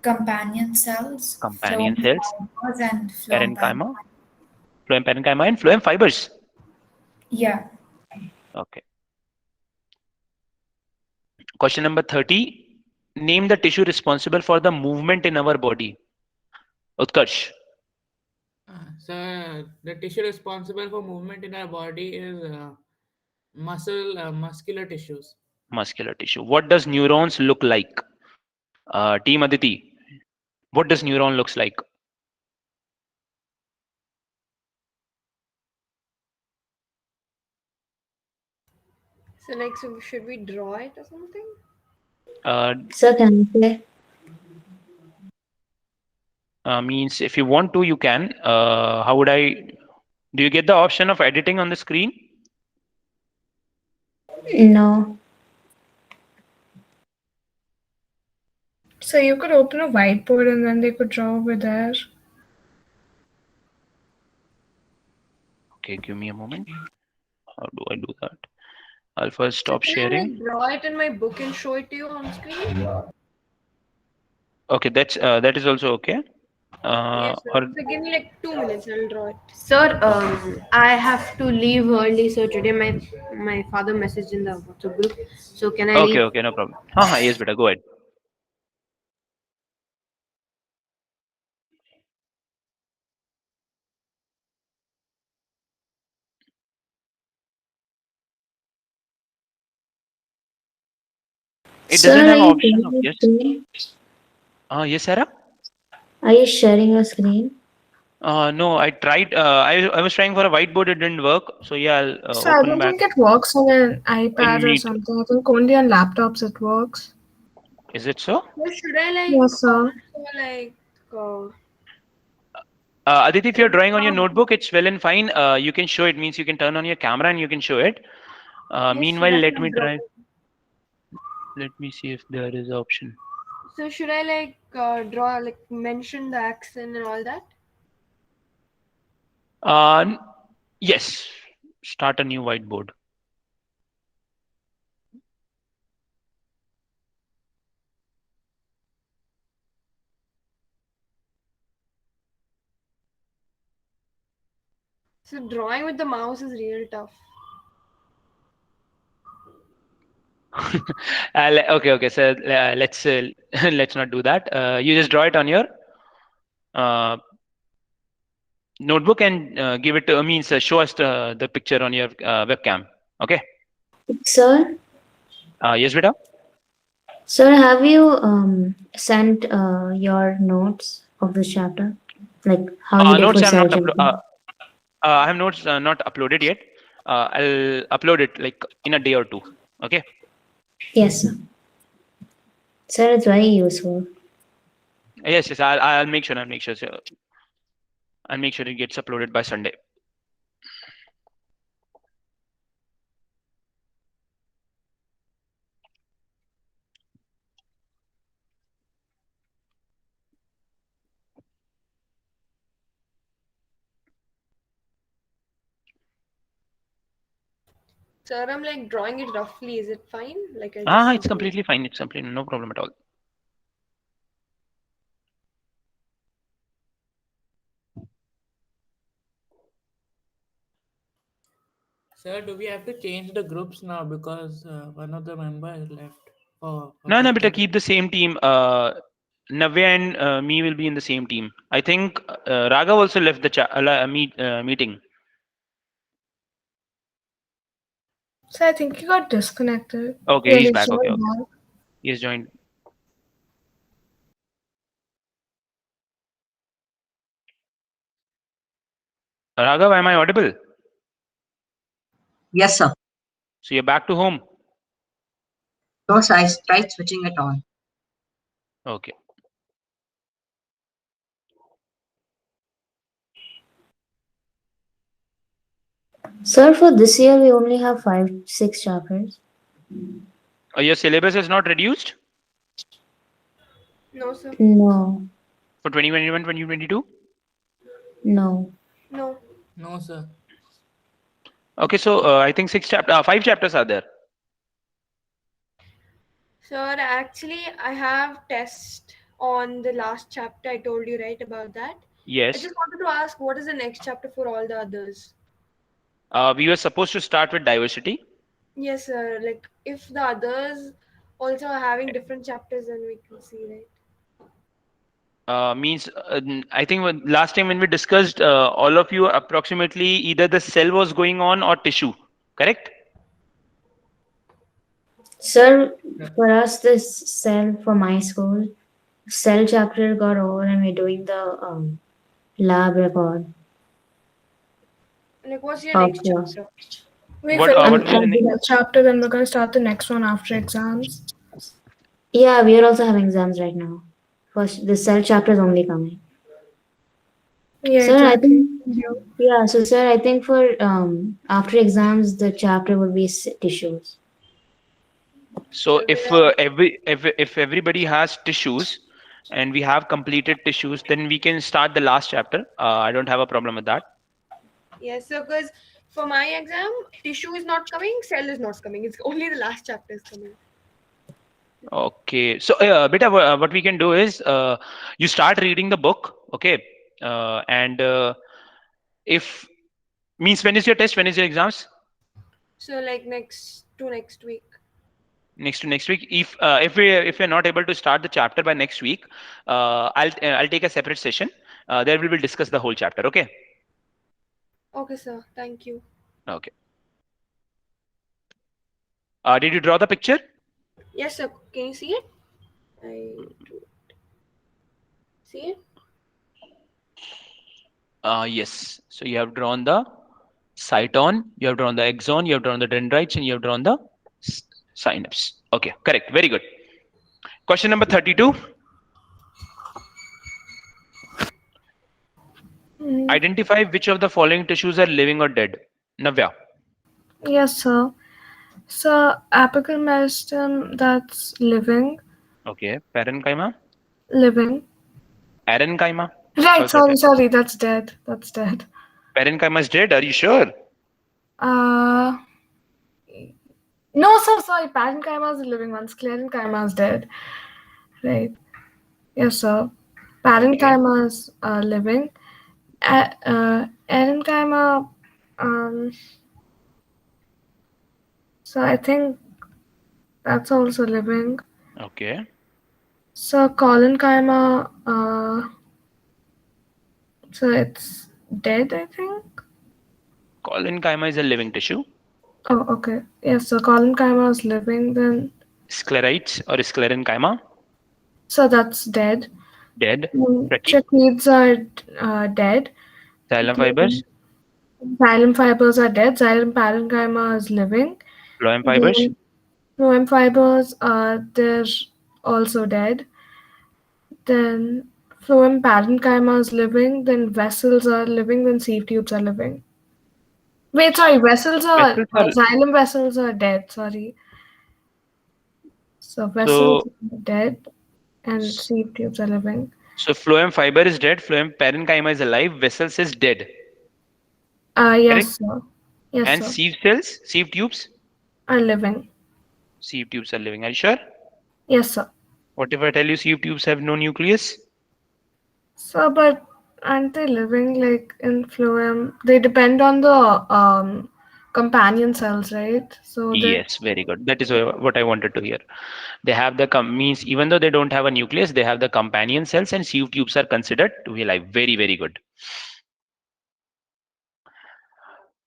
Speaker 4: companion cells,
Speaker 1: companion
Speaker 4: phloem
Speaker 1: cells,
Speaker 4: fibers, and phloem
Speaker 1: parenchyma, phloem parenchyma, and phloem fibers.
Speaker 4: Yeah.
Speaker 1: Okay. Question number 30. Name the tissue responsible for the movement in our body. Utkarsh.
Speaker 6: So the tissue responsible for movement in our body is muscular tissues.
Speaker 1: Muscular tissue. What does neurons look like? Team Aditi. What does neuron looks like?
Speaker 3: So like, so should we draw it or something?
Speaker 9: Sir, can I say?
Speaker 1: Means if you want to, you can. How would I? Do you get the option of editing on the screen?
Speaker 9: No.
Speaker 2: So you could open a whiteboard and then they could draw over there.
Speaker 1: Okay, give me a moment. How do I do that? I'll first stop
Speaker 3: Can I
Speaker 1: sharing.
Speaker 3: like draw it in my book and show it to you on screen?
Speaker 1: Okay, that is also okay.
Speaker 3: Yes, sir.
Speaker 1: Or
Speaker 3: So give me like 2 minutes, I'll draw it.
Speaker 8: Sir, I have to leave early, so today my father messaged in the WhatsApp group. So can I
Speaker 1: okay,
Speaker 8: leave?
Speaker 1: okay, no problem. Yes, beta, go ahead. It
Speaker 9: Sir,
Speaker 1: doesn't
Speaker 9: are
Speaker 1: have
Speaker 9: you
Speaker 1: option
Speaker 9: sharing
Speaker 1: of
Speaker 9: your
Speaker 1: yes.
Speaker 9: screen?
Speaker 1: Yes, Sarah.
Speaker 9: Are you sharing your screen?
Speaker 1: No, I tried. I was trying for a whiteboard. It didn't work. So yeah, I'll
Speaker 2: So I
Speaker 1: open
Speaker 2: don't
Speaker 1: back
Speaker 2: think it works on an
Speaker 1: in
Speaker 2: iPad or
Speaker 1: Meet.
Speaker 2: something. I think only on laptops it works.
Speaker 1: Is it so?
Speaker 3: So should I like
Speaker 2: Yes, sir.
Speaker 3: also like
Speaker 1: Aditi, if you're drawing on your notebook, it's well and fine. You can show it. Means you can turn on your camera and you can show it.
Speaker 3: yes,
Speaker 1: Meanwhile,
Speaker 3: that's
Speaker 1: let
Speaker 3: my
Speaker 1: me try.
Speaker 3: drawing.
Speaker 1: Let me see if there is option.
Speaker 3: So should I like draw like mention the accent and all that?
Speaker 1: Yes. Start a new whiteboard.
Speaker 3: So drawing with the mouse is real tough.
Speaker 1: Okay. So let's let's not do that. You just draw it on your notebook and give it to means show us the picture on your webcam. Okay.
Speaker 9: Sir?
Speaker 1: Yes, beta.
Speaker 9: Sir, have you sent your notes of this chapter? Like how you did
Speaker 1: Notes
Speaker 9: for
Speaker 1: I have not
Speaker 9: self-education?
Speaker 1: I have notes not uploaded yet. I'll upload it like in a day or two. Okay.
Speaker 9: Yes, sir. Sir, it's very useful.
Speaker 1: Yes. I'll make sure. I'll make sure. So I'll make sure it gets uploaded by Sunday.
Speaker 3: Sir, I'm like drawing it roughly. Is it fine? Like I just
Speaker 1: It's completely fine. It's completely no problem at all.
Speaker 6: Sir, do we have to change the groups now because one of the members left? For
Speaker 1: No, beta,
Speaker 6: something?
Speaker 1: keep the same team. Navya and me will be in the same team. I think Raghav also left the meeting.
Speaker 2: So I think he got disconnected.
Speaker 1: Okay,
Speaker 2: Yeah,
Speaker 1: he's
Speaker 2: like,
Speaker 1: back.
Speaker 2: so
Speaker 1: Okay.
Speaker 2: bad.
Speaker 1: He has joined. Raghav, am I audible?
Speaker 5: Yes, sir.
Speaker 1: So you're back to home.
Speaker 5: No, sir, I tried switching it on.
Speaker 1: Okay.
Speaker 9: Sir, for this year we only have 6 chapters.
Speaker 1: Your syllabus is not reduced
Speaker 3: No, sir.
Speaker 9: No,
Speaker 1: for 2021, 2022?
Speaker 9: no.
Speaker 3: No.
Speaker 6: No, sir.
Speaker 1: Okay, so I think 5 chapters are there.
Speaker 3: Sir, actually, I have test on the last chapter. I told you right about that. I
Speaker 1: Yes.
Speaker 3: just wanted to ask, what is the next chapter for all the others?
Speaker 1: We were supposed to start with diversity.
Speaker 3: Yes, sir. Like, if the others also are having different chapters, then we can see, right?
Speaker 1: Means I think last time when we discussed, all of you approximately either the cell was going on or tissue, correct?
Speaker 9: Sir, for us, this cell for my school, cell chapter got over and we're doing the lab record.
Speaker 3: Like, what's your
Speaker 9: of
Speaker 3: next
Speaker 9: the-
Speaker 3: chapter?
Speaker 2: We
Speaker 1: What-
Speaker 2: finished
Speaker 1: what will be the
Speaker 2: the chapter, then we're going to start the next one after exams.
Speaker 9: Yeah, we are also having exams right now. First, the cell chapter is only coming.
Speaker 2: Yeah,
Speaker 9: Sir, I
Speaker 2: exactly.
Speaker 9: think, yeah, so sir, I think for after exams, the chapter would be tissues.
Speaker 1: So
Speaker 3: So
Speaker 1: if
Speaker 3: there are-
Speaker 1: if everybody has tissues and we have completed tissues, then we can start the last chapter. I don't have a problem with that.
Speaker 3: Yes, sir. Because for my exam, tissue is not coming, cell is not coming. It's only the last chapter is coming.
Speaker 1: Okay, so beta, what we can do is you start reading the book, okay, and if means when is your test? When is your exams?
Speaker 3: So like next week.
Speaker 1: Next to next week. If we're not able to start the chapter by next week, I'll take a separate session. There we will discuss the whole chapter. Okay.
Speaker 3: Okay, sir. Thank you.
Speaker 1: Okay. Did you draw the picture?
Speaker 3: Yes, sir. Can you see it? I drew it. See it?
Speaker 1: Yes. So you have drawn the cyton, you have drawn the axon, you have drawn the dendrites, and you have drawn the synapse. Okay, correct. Very good. Question number 32. Identify which of the following tissues are living or dead. Navya.
Speaker 2: Yes, sir. So, apical meristem, that's living.
Speaker 1: Okay. Parenchyma.
Speaker 2: Living.
Speaker 1: Parenchyma.
Speaker 2: Right,
Speaker 1: How's that?
Speaker 2: sorry, that's dead. That's dead.
Speaker 1: Parenchyma is dead. Are you sure?
Speaker 2: No, sir, sorry. Parenchyma is the living one. Sclerenchyma is dead. Right. Yes, sir. Parenchyma is living. Erenchyma, so I think that's also living.
Speaker 1: Okay.
Speaker 2: So collenchyma, so it's dead, I think.
Speaker 1: Collenchyma is a living tissue.
Speaker 2: Oh, okay. Yes, so collenchyma is living then.
Speaker 1: Sclerites or sclerenchyma.
Speaker 2: So that's dead.
Speaker 1: Dead.
Speaker 2: Trichids are dead.
Speaker 1: Xylem fibers.
Speaker 2: Xylem fibers are dead. Xylem parenchyma is living.
Speaker 1: Phloem fibers.
Speaker 2: Then phloem fibers they're also dead. Then phloem parenchyma is living. Then vessels are living. Then sieve tubes are living. Wait, sorry. Vessels are xylem vessels are dead. Sorry. So vessels are dead, and sieve tubes are living.
Speaker 1: So phloem fiber is dead. Phloem parenchyma is alive. Vessels is dead.
Speaker 2: Yes, sir. Yes,
Speaker 1: And
Speaker 2: sir.
Speaker 1: sieve cells, sieve tubes.
Speaker 2: Are living.
Speaker 1: Sieve tubes are living. Are you sure?
Speaker 2: Yes, sir.
Speaker 1: What if I tell you sieve tubes have no nucleus?
Speaker 2: So, but aren't they living like in phloem? They depend on the companion cells, right? So
Speaker 1: Yes, very good. That is what I wanted to hear. They have the means even though they don't have a nucleus, they have the companion cells, and sieve tubes are considered to be alive. Very, very good.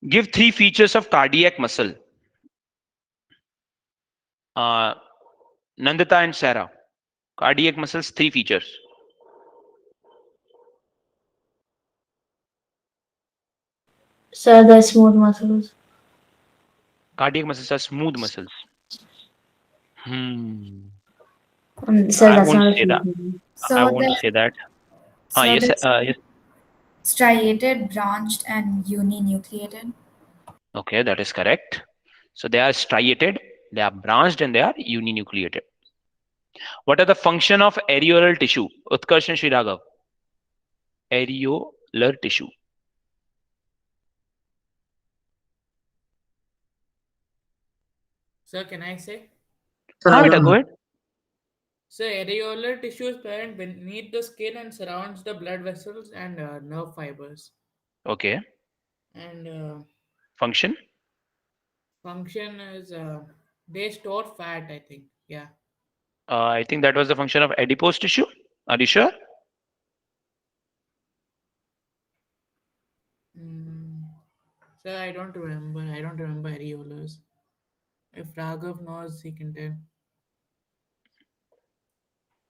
Speaker 1: Give 3 features of cardiac muscle. Nandita and Sarah. Cardiac muscles, 3 features.
Speaker 9: Sir, the smooth muscles.
Speaker 1: Cardiac muscles are smooth muscles.
Speaker 9: Sir,
Speaker 1: I
Speaker 9: that's
Speaker 1: won't
Speaker 9: not a
Speaker 1: say that.
Speaker 9: feature.
Speaker 4: So
Speaker 1: I won't
Speaker 4: they're,
Speaker 1: say that.
Speaker 4: so
Speaker 1: Yes,
Speaker 4: they're
Speaker 1: yes.
Speaker 4: striated, branched, and uninucleated.
Speaker 1: Okay, that is correct. So they are striated, they are branched, and they are uninucleated. What are the function of areolar tissue? Utkarsh and Shriraghav. Areolar tissue.
Speaker 6: Sir, can I say?
Speaker 5: Sir, I
Speaker 1: Beta,
Speaker 5: don't
Speaker 1: go
Speaker 5: know.
Speaker 1: ahead.
Speaker 6: So areolar tissue is present beneath the skin and surrounds the blood vessels and nerve fibers.
Speaker 1: Okay.
Speaker 6: And
Speaker 1: Function.
Speaker 6: function is they store fat, I think. Yeah.
Speaker 1: I think that was the function of adipose tissue. Are you sure?
Speaker 6: Sir, I don't remember. I don't remember areolars. If Raghav knows, he can tell.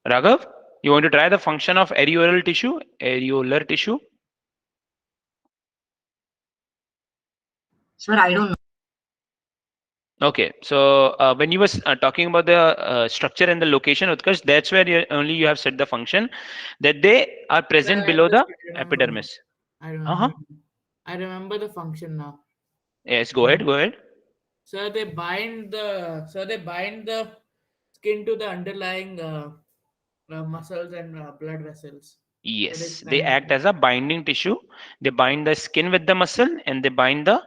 Speaker 1: Raghav, you want to try the function of areolar tissue? Areolar tissue.
Speaker 5: Sir, I don't know.
Speaker 1: Okay, so when you were talking about the structure and the location, Utkarsh, that's where only you have set the function that they are
Speaker 6: Sir,
Speaker 1: present
Speaker 6: I
Speaker 1: below the
Speaker 6: just remember.
Speaker 1: epidermis.
Speaker 6: I remember. I remember the function now.
Speaker 1: Yes, go ahead, go ahead.
Speaker 6: So they bind the skin to the underlying muscles and blood vessels.
Speaker 1: Yes, they act as a binding tissue. They bind the skin with the muscle and they bind the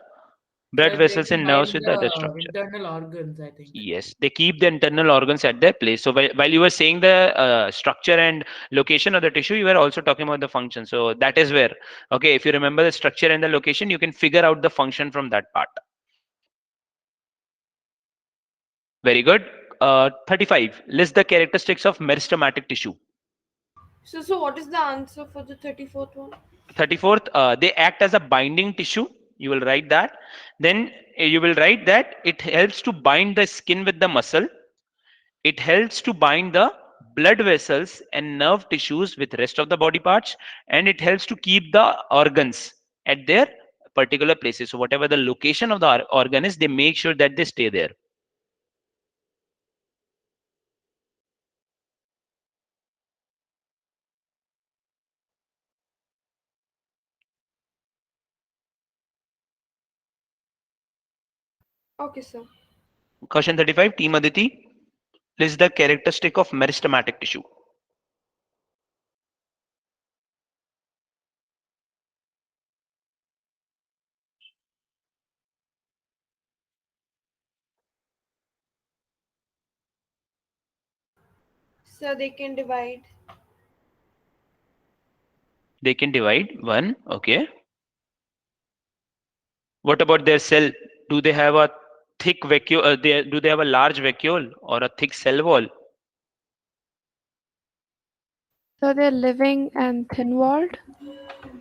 Speaker 1: blood
Speaker 6: So
Speaker 1: vessels
Speaker 6: they
Speaker 1: and nerves
Speaker 6: bind
Speaker 1: with the other
Speaker 6: the
Speaker 1: structure.
Speaker 6: internal organs, I think.
Speaker 1: Yes, they keep the internal organs at their place. So while you were saying the structure and location of the tissue, you were also talking about the function. So that is where, okay, if you remember the structure and the location, you can figure out the function from that part. Very good. 35. List the characteristics of meristematic tissue.
Speaker 3: So what is the answer for the 34th one?
Speaker 1: 34th, they act as a binding tissue. You will write that. Then you will write that it helps to bind the skin with the muscle. It helps to bind the blood vessels and nerve tissues with rest of the body parts, and it helps to keep the organs at their particular places. So whatever the location of the organ is, they make sure that they stay there.
Speaker 3: Okay, sir.
Speaker 1: Question 35, Team Aditi, list the characteristic of meristematic tissue.
Speaker 3: So they can divide.
Speaker 1: They can divide. One, okay. What about their cell? Do they have a thick vacuole? Do they have a large vacuole or a thick cell wall?
Speaker 10: So they're living and thin-walled?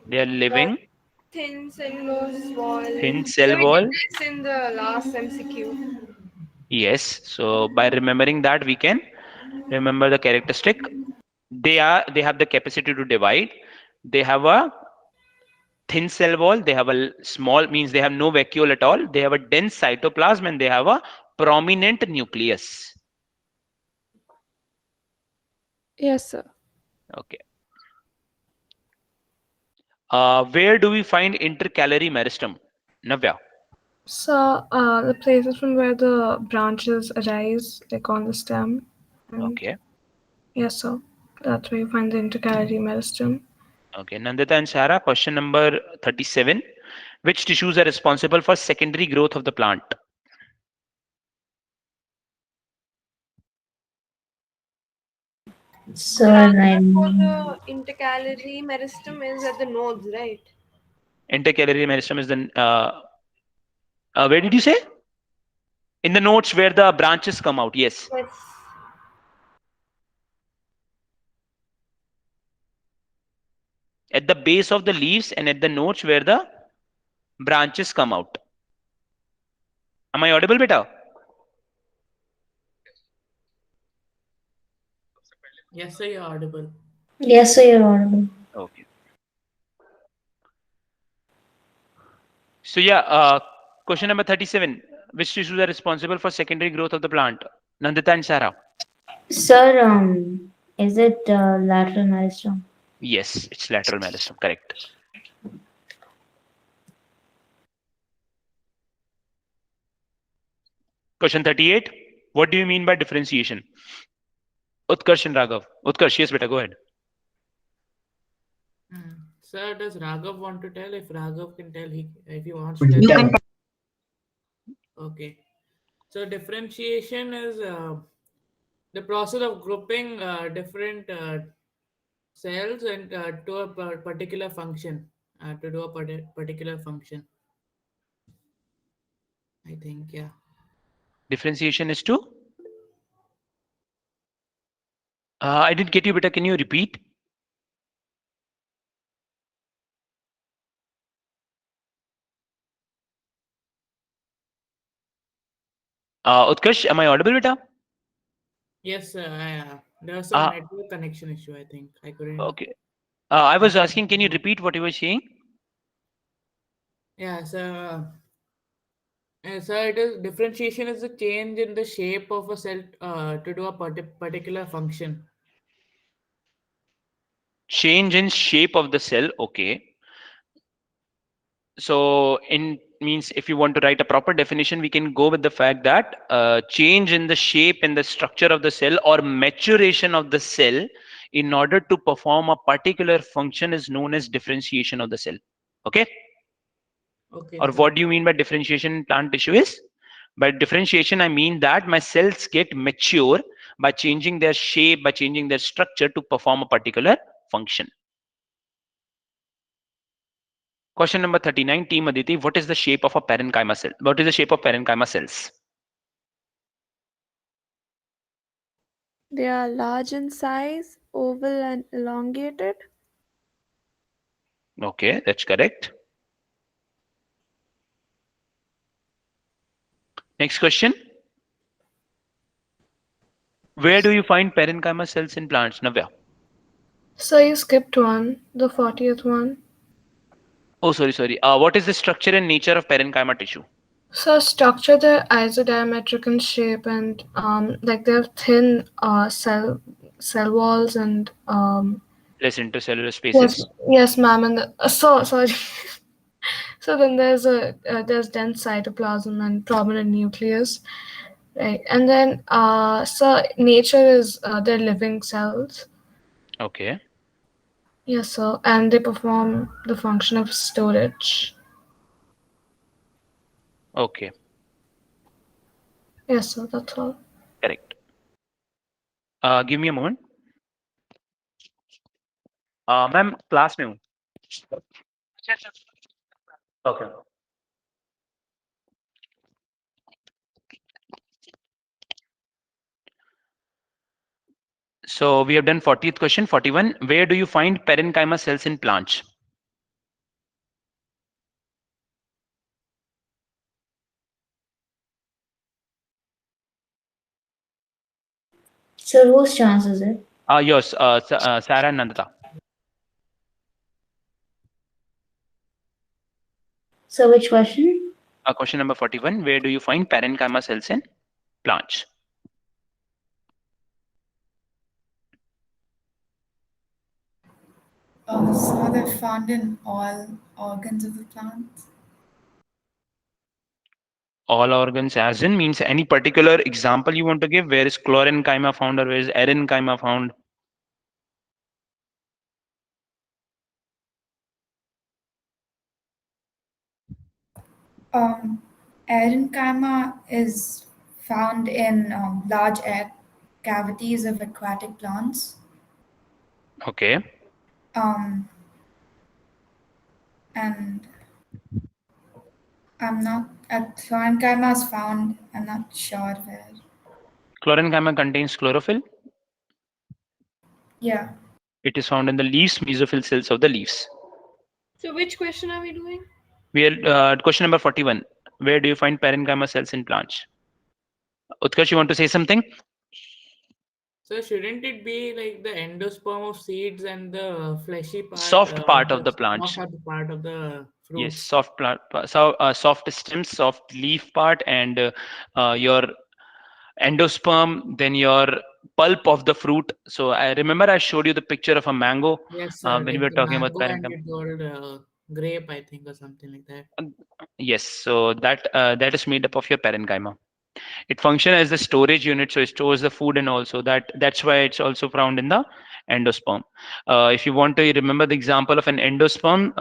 Speaker 1: They are living.
Speaker 3: Thin cellulose wall.
Speaker 1: Thin
Speaker 3: So
Speaker 1: cell
Speaker 3: we
Speaker 1: wall.
Speaker 3: did this in the last MCQ.
Speaker 1: Yes. So by remembering that, we can remember the characteristic. They have the capacity to divide. They have a thin cell wall. They have a small, means they have no vacuole at all. They have a dense cytoplasm and they have a prominent nucleus.
Speaker 10: Yes, sir.
Speaker 1: Okay. Where do we find intercalary meristem? Navya.
Speaker 2: So the places from where the branches arise, like on the stem.
Speaker 1: Okay.
Speaker 2: Yes, sir. That's where you find the intercalary meristem.
Speaker 1: Okay. Nandita and Sarah, question number 37. Which tissues are responsible for secondary growth of the plant?
Speaker 9: Sir,
Speaker 3: For the intercalary meristem is at the nodes, right?
Speaker 1: Intercalary meristem is the where did you say? In the nodes where the branches come out. Yes.
Speaker 3: Yes.
Speaker 1: At the base of the leaves and at the nodes where the branches come out. Am I audible, beta?
Speaker 6: Yes, sir, you're audible.
Speaker 9: Yes, sir, you're audible.
Speaker 1: Okay. So yeah, question number 37. Which tissues are responsible for secondary growth of the plant? Nandita and Sarah.
Speaker 7: Sir, is it lateral meristome?
Speaker 1: Yes, it's lateral meristome. Correct. Question 38. What do you mean by differentiation? Utkarsh and Raghav. Utkarsh, yes, beta, go ahead.
Speaker 6: Sir, does Raghav want to tell? If Raghav can tell, if he wants
Speaker 5: You
Speaker 6: to
Speaker 5: can
Speaker 6: tell. Okay. So differentiation is the process of grouping different cells and to a particular function, to do a particular function. I think, yeah.
Speaker 1: Differentiation is to? I didn't get you, beta. Can you repeat? Utkarsh, am I audible, beta?
Speaker 6: Yes, there was some network connection issue, I think. I couldn't.
Speaker 1: Okay. I was asking, can you repeat what you were saying?
Speaker 6: Yeah, so it is differentiation is a change in the shape of a cell to do a particular function.
Speaker 1: Change in shape of the cell. Okay. So in means if you want to write a proper definition, we can go with the fact that change in the shape and the structure of the cell or maturation of the cell in order to perform a particular function is known as differentiation of the cell. Okay.
Speaker 6: Okay.
Speaker 1: Or
Speaker 6: Sir.
Speaker 1: what do you mean by differentiation in plant tissue is? By differentiation, I mean that my cells get mature by changing their shape, by changing their structure to perform a particular function. Question number 39, Team Aditi, what is the shape of a parenchyma cell? What is the shape of parenchyma cells?
Speaker 10: They are large in size, oval and elongated.
Speaker 1: Okay, that's correct. Next question. Where do you find parenchyma cells in plants, Navya?
Speaker 2: So you skipped one, the 40th one.
Speaker 1: Oh, sorry. What is the structure and nature of parenchyma tissue?
Speaker 2: So structure, they're isodiametric in shape and like they have thin cell walls and
Speaker 1: Less intercellular spaces.
Speaker 2: yes ma'am, and sorry. So then there's dense cytoplasm and prominent nucleus, right? And then so nature is they're living cells.
Speaker 1: Okay.
Speaker 2: Yes, sir, and they perform the function of storage.
Speaker 1: Okay.
Speaker 2: Yes, sir, that's all.
Speaker 1: Correct. Give me a moment. Ma'am, class में हूँ. Okay. So we have done 40th question, 41. Where do you find parenchyma cells in plants?
Speaker 9: Sir, whose chance is it?
Speaker 1: Yours, Sarah and Nandita.
Speaker 9: So which question?
Speaker 1: Question number 41. Where do you find parenchyma cells in plants?
Speaker 4: So they're found in all organs of the plant.
Speaker 1: All organs as in means any particular example you want to give? Where is chlorenchyma found or where is erenchyma found?
Speaker 4: Erenchyma is found in large air cavities of aquatic plants.
Speaker 1: Okay.
Speaker 4: And I'm not, chlorenchyma is found, I'm not sure where.
Speaker 1: Chlorenchyma contains chlorophyll.
Speaker 4: Yeah.
Speaker 1: It is found in the leaves, mesophyll cells of the leaves.
Speaker 3: So which question are we doing?
Speaker 1: We are question number 41. Where do you find parenchyma cells in plants? Utkarsh, you want to say something?
Speaker 6: So shouldn't it be like the endosperm of seeds and the fleshy part
Speaker 1: Soft part of
Speaker 6: the
Speaker 1: the plants.
Speaker 6: soft part of the
Speaker 1: Yes,
Speaker 6: fruits?
Speaker 1: soft plant, so soft stem, soft leaf part, and your endosperm, then your pulp of the fruit. So I remember I showed you the picture of a mango
Speaker 6: Yes, sir.
Speaker 1: when we
Speaker 6: Like
Speaker 1: were
Speaker 6: the
Speaker 1: talking about
Speaker 6: mango and
Speaker 1: parenchyma.
Speaker 6: you told grape, I think, or something like that.
Speaker 1: Yes, so that is made up of your parenchyma. It functions as the storage unit, so it stores the food, and also that's why it's also found in the endosperm. If you want to remember the example of an endosperm,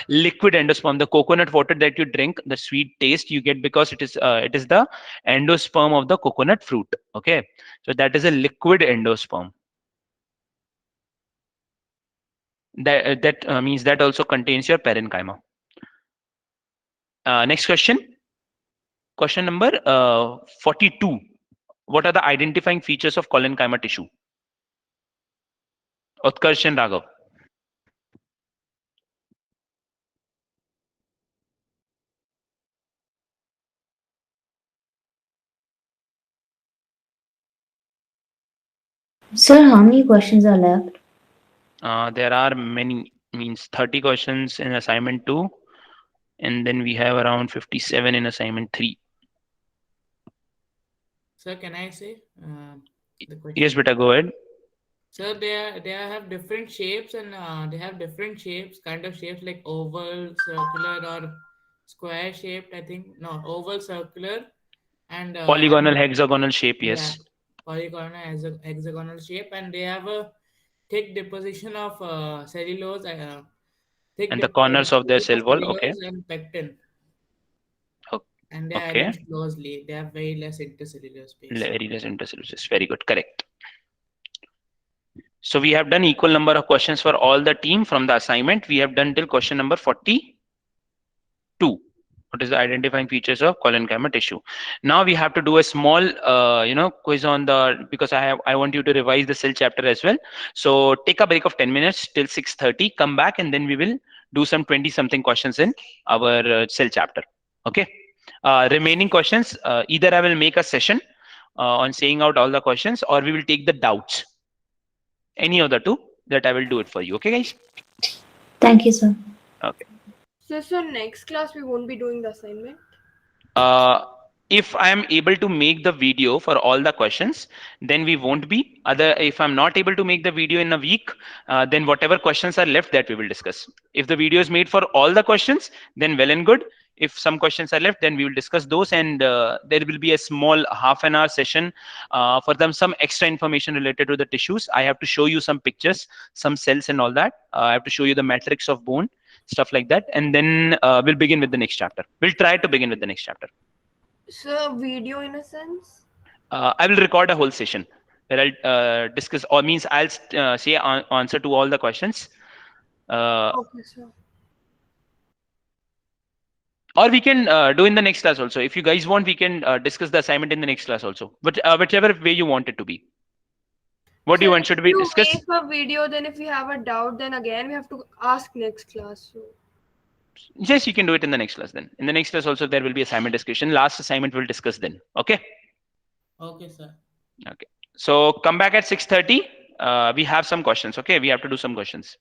Speaker 1: liquid endosperm, the coconut water that you drink, the sweet taste you get because it is the endosperm of the coconut fruit. Okay, so that is a liquid endosperm. That means that also contains your parenchyma. Next question. Question number 42. What are the identifying features of collenchyma tissue? Utkarsh and Raghav.
Speaker 9: Sir, how many questions are left?
Speaker 1: There are many, means 30 questions in assignment 2, and then we have around 57 in assignment 3.
Speaker 6: Sir, can I say the
Speaker 1: Yes,
Speaker 6: question?
Speaker 1: beta, go ahead.
Speaker 6: So they have different shapes and they have different shapes, kind of shapes like oval, circular, or square shaped. I think no oval, circular, and
Speaker 1: Polygonal, hexagonal shape,
Speaker 6: yeah,
Speaker 1: yes.
Speaker 6: polygonal hexagonal shape, and they have a thick deposition of cellulose, thick
Speaker 1: And the corners of their
Speaker 6: deposit
Speaker 1: cell
Speaker 6: of
Speaker 1: wall, okay.
Speaker 6: cellulose and pectin,
Speaker 1: O-
Speaker 6: and they are
Speaker 1: Okay.
Speaker 6: arranged closely. They have very less intercellular space.
Speaker 1: Very less intercellular. Very good, correct. So we have done equal number of questions for all the team from the assignment. We have done till question number 42. What is the identifying features of collenchyma tissue? Now we have to do a small quiz on the, because I want you to revise the cell chapter as well. So take a break of 10 minutes till 6:30, come back, and then we will do some 20 something questions in our cell chapter. Okay, remaining questions, either I will make a session on saying out all the questions, or we will take the doubts, any of the two, that I will do it for you. Okay, guys?
Speaker 9: Thank you, sir.
Speaker 1: Okay.
Speaker 3: So next class we won't be doing the assignment.
Speaker 1: uh, if I am able to make the video for all the questions, then we won't be. If I'm not able to make the video in a week, then whatever questions are left, that we will discuss. If the video is made for all the questions, then well and good. If some questions are left, then we will discuss those, and there will be a small half-an-hour session for them, some extra information related to the tissues. I have to show you some pictures, some cells and all that. I have to show you the matrix of bone, stuff like that, and then we'll begin with the next chapter. We'll try to begin with the next chapter.
Speaker 3: So video in a sense.
Speaker 1: I will record a whole session where I'll discuss, or means I'll say answer to all the questions,
Speaker 3: Okay, sir.
Speaker 1: or we can do in the next class also. If you guys want, we can discuss the assignment in the next class also, but whichever way you want it to be. What do
Speaker 3: So
Speaker 1: you want?
Speaker 3: if
Speaker 1: Should we
Speaker 3: you
Speaker 1: discuss?
Speaker 3: make a video, then if we have a doubt, then again we have to ask next class. So
Speaker 1: Yes, you can do it in the next class. Then in the next class also there will be assignment discussion. Last assignment we'll discuss then. Okay.
Speaker 6: Okay, sir.
Speaker 1: Okay. So come back at 6:30. We have some questions. Okay, we have to do some questions.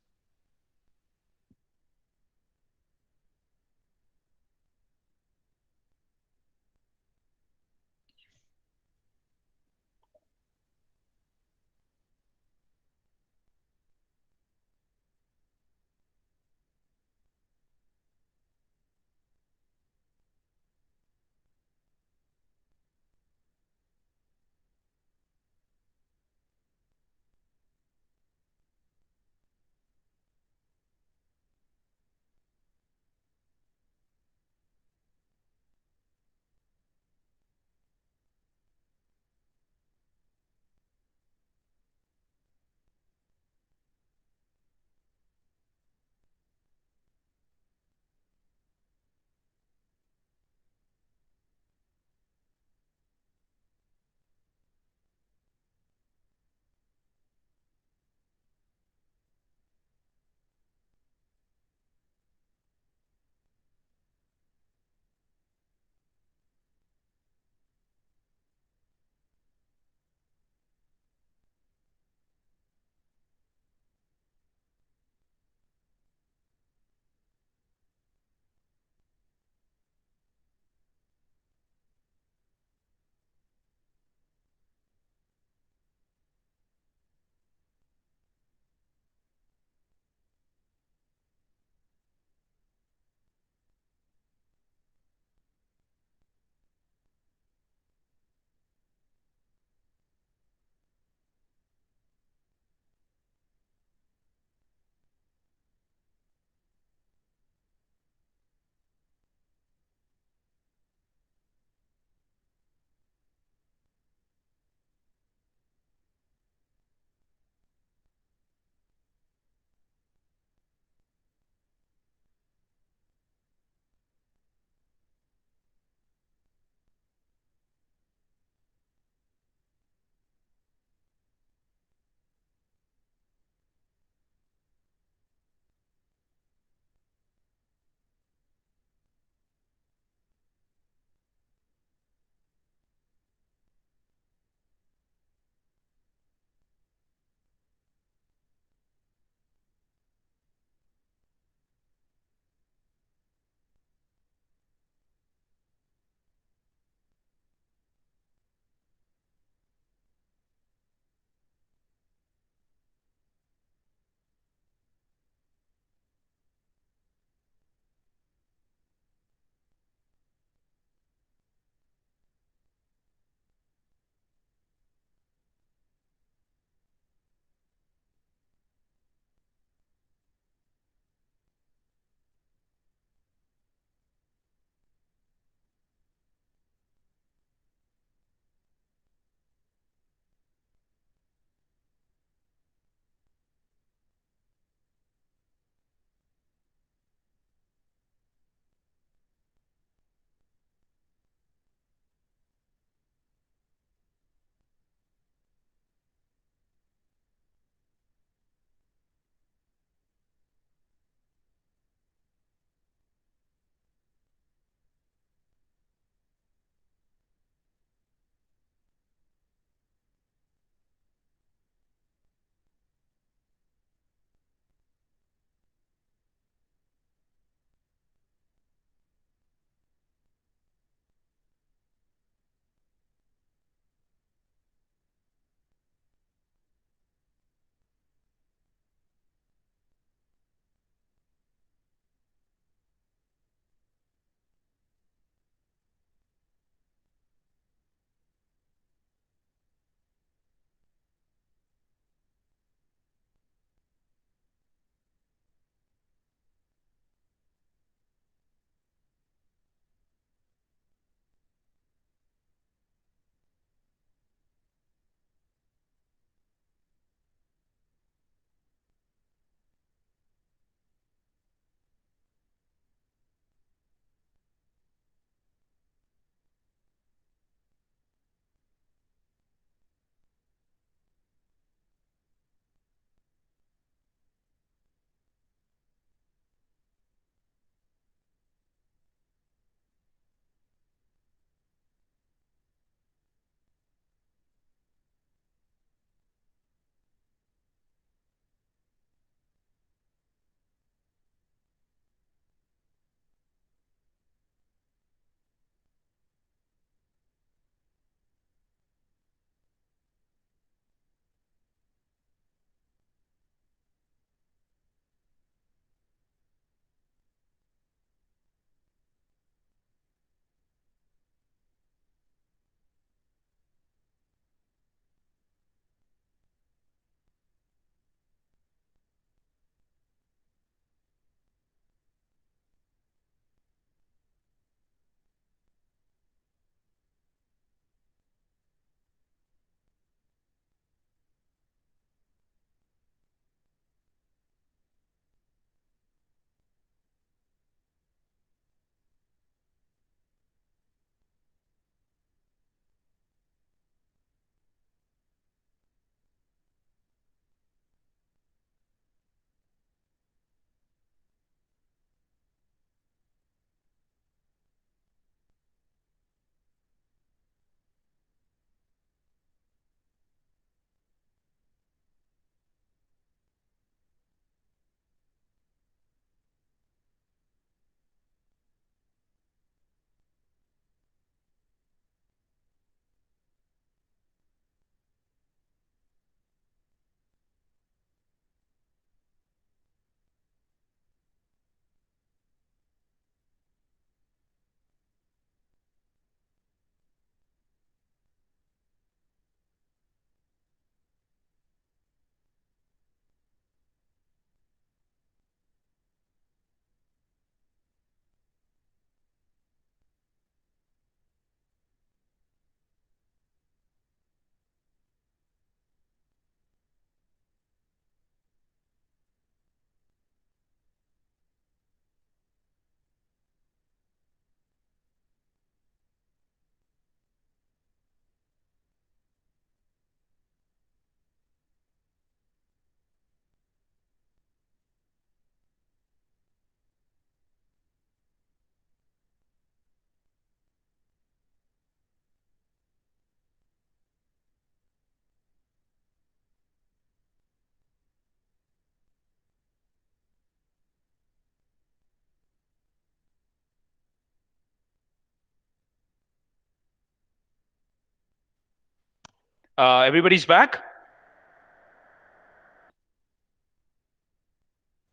Speaker 1: Everybody's back?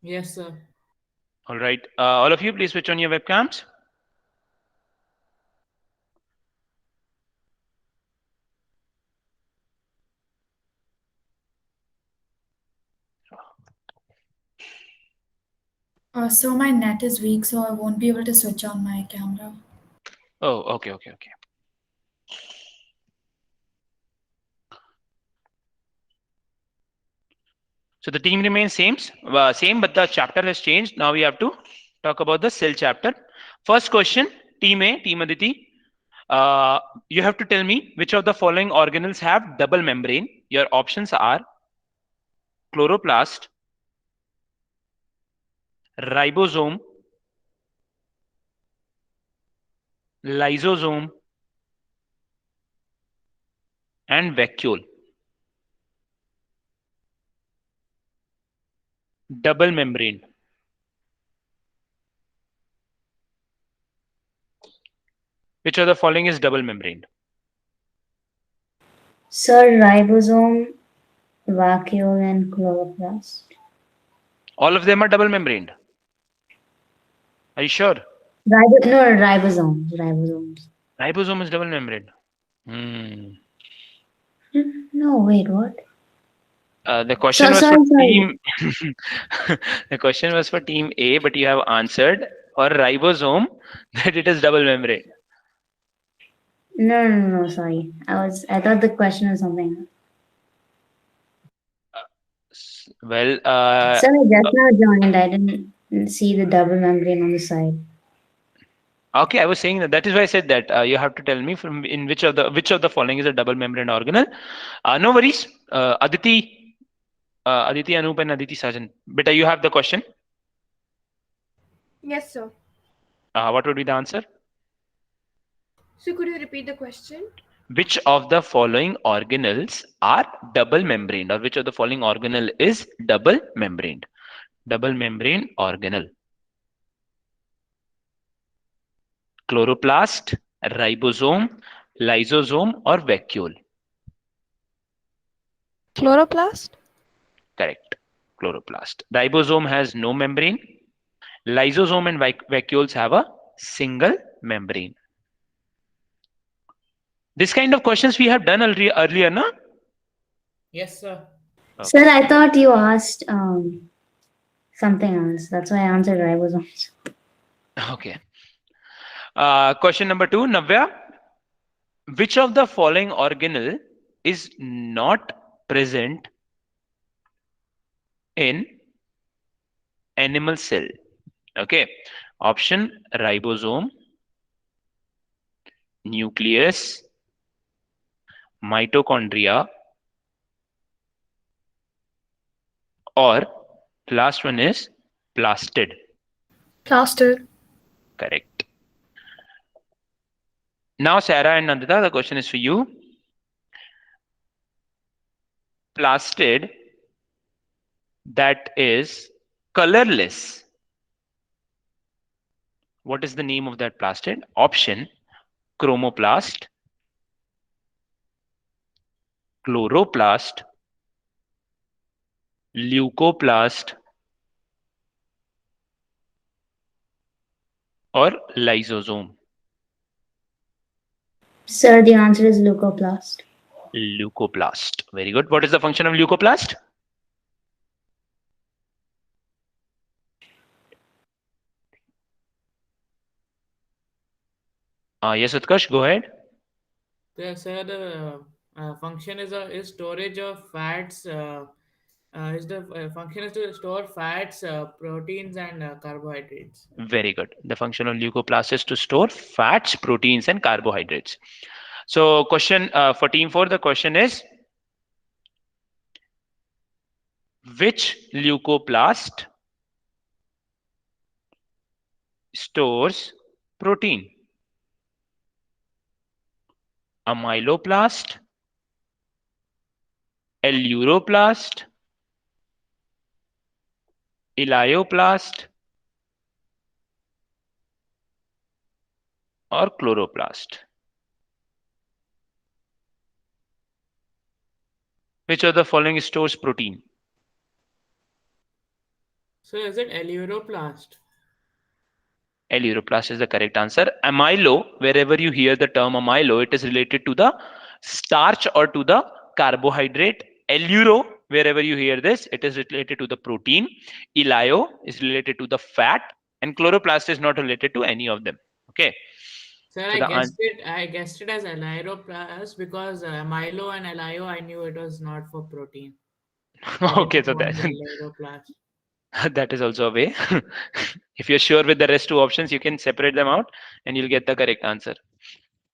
Speaker 6: Yes, sir.
Speaker 1: All right. All of you, please switch on your webcams.
Speaker 4: So my net is weak, so I won't be able to switch on my camera.
Speaker 1: Oh, okay. So the team remains same, but the chapter has changed. Now we have to talk about the cell chapter. First question, team A, team Aditi. You have to tell me which of the following organelles have double membrane. Your options are chloroplast, ribosome, lysosome, and vacuole. Double membrane. Which of the following is double membrane?
Speaker 9: Sir, ribosome, vacuole, and chloroplast.
Speaker 1: All of them are double membraned. Are you sure?
Speaker 9: Ribosomes. Ribosomes.
Speaker 1: Ribosome is double membrane.
Speaker 9: No, wait, what?
Speaker 1: The question was
Speaker 9: sorry.
Speaker 1: for team. The question was for team A, but you have answered for ribosome that it is double membrane.
Speaker 9: No, sorry. I thought the question was something.
Speaker 1: Well,
Speaker 9: Sir, I just now joined. I didn't see the double membrane on the side.
Speaker 1: okay, I was saying that is why I said that you have to tell me from in which of the following is a double membrane organelle. No worries. Aditi, Anup, and Aditi Sajan. Beta, you have the question.
Speaker 3: Yes, sir.
Speaker 1: What would be the answer?
Speaker 3: So could you repeat the question?
Speaker 1: Which of the following organelles are double membraned, or which of the following organelle is double membraned? Double membrane organelle. Chloroplast, ribosome, lysosome, or vacuole?
Speaker 10: Chloroplast?
Speaker 1: Correct. Chloroplast. Ribosome has no membrane. Lysosome and vacuoles have a single membrane. This kind of questions we have done earlier, no?
Speaker 6: Yes, sir.
Speaker 1: Okay.
Speaker 9: Sir, I thought you asked something else. That's why I answered ribosomes.
Speaker 1: Okay. Question number 2, Navya. Which of the following organelle is not present in animal cell? Okay. Option ribosome, nucleus, mitochondria, or last one is plastid.
Speaker 2: Plastid.
Speaker 1: Correct. Now, Sarah and Nandita, the question is for you. Plastid that is colorless. What is the name of that plastid? Option chromoplast, chloroplast, leucoplast, or lysosome.
Speaker 9: Sir, the answer is leucoplast.
Speaker 1: Leucoplast. Very good. What is the function of leucoplast? Yes, Utkarsh, go ahead.
Speaker 6: Sir, the function is storage of fats. Function is to store fats, proteins, and carbohydrates.
Speaker 1: Very good. The function of leucoplast is to store fats, proteins, and carbohydrates. So question for team 4, the question is, which leucoplast stores protein? Amyloplast, eleuroplast, elaioplast, or chloroplast? Which of the following stores protein?
Speaker 6: So is it aleuroplast?
Speaker 1: Aleuroplast is the correct answer. Amylo, wherever you hear the term amylo, it is related to the starch or to the carbohydrate. Eleuro, wherever you hear this, it is related to the protein. Elio is related to the fat, and chloroplast is not related to any of them. Okay.
Speaker 6: Sir,
Speaker 1: So
Speaker 6: I guessed it as aleuroplast because amylo and alio, I knew it was not for protein.
Speaker 1: okay, so
Speaker 6: Aleuroplast.
Speaker 1: that is also a way. If you're sure with the rest two options, you can separate them out and you'll get the correct answer.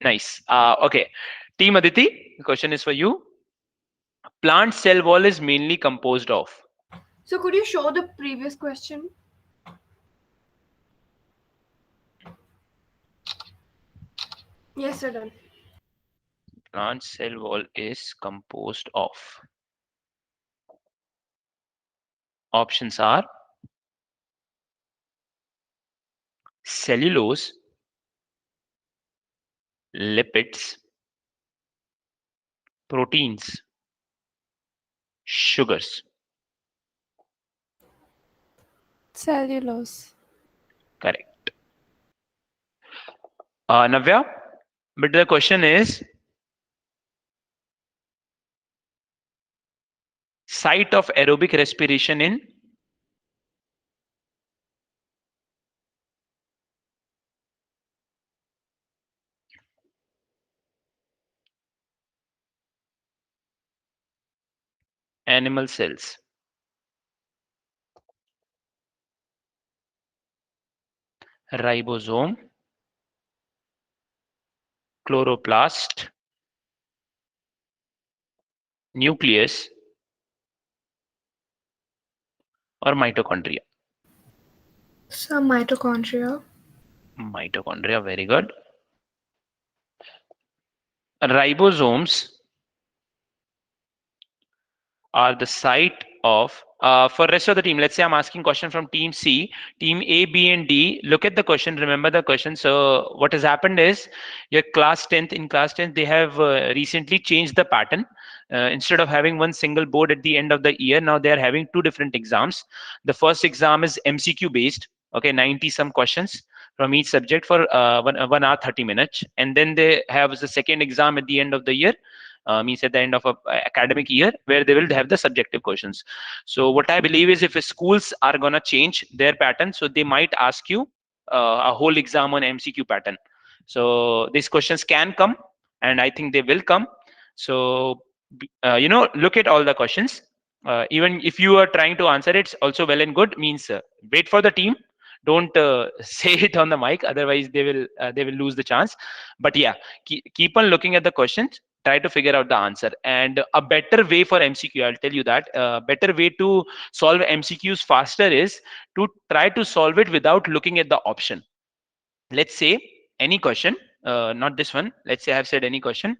Speaker 1: Nice. Okay. Team Aditi, the question is for you. Plant cell wall is mainly composed of.
Speaker 3: So could you show the previous question? Yes, sir, done.
Speaker 1: Plant cell wall is composed of. Options are cellulose, lipids, proteins, sugars.
Speaker 10: Cellulose.
Speaker 1: Correct. Navya, but the question is site of aerobic respiration in animal cells. Ribosome, chloroplast, nucleus, or mitochondria.
Speaker 2: Some mitochondria.
Speaker 1: Mitochondria, very good. Ribosomes are the site of for rest of the team. Let's say I'm asking question from team C, team A, B, and D. Look at the question. Remember the question. So what has happened is your class 10th in class 10th they have recently changed the pattern. Instead of having one single board at the end of the year, now they are having two different exams. The first exam is MCQ based. Okay, 90 some questions from each subject for 1 hour 30 minutes, and then they have the second exam at the end of the year. Means at the end of a academic year where they will have the subjective questions. So what I believe is if schools are gonna change their pattern, so they might ask you a whole exam on MCQ pattern. So these questions can come, and I think they will come. So look at all the questions. Even if you are trying to answer it, it's also well and good. Means wait for the team. Don't say it on the mic, otherwise they will lose the chance. But yeah, keep on looking at the questions, try to figure out the answer. And a better way for MCQ, I'll tell you that better way to solve MCQs faster is to try to solve it without looking at the option. Let's say any question, not this one. Let's say I have said any question.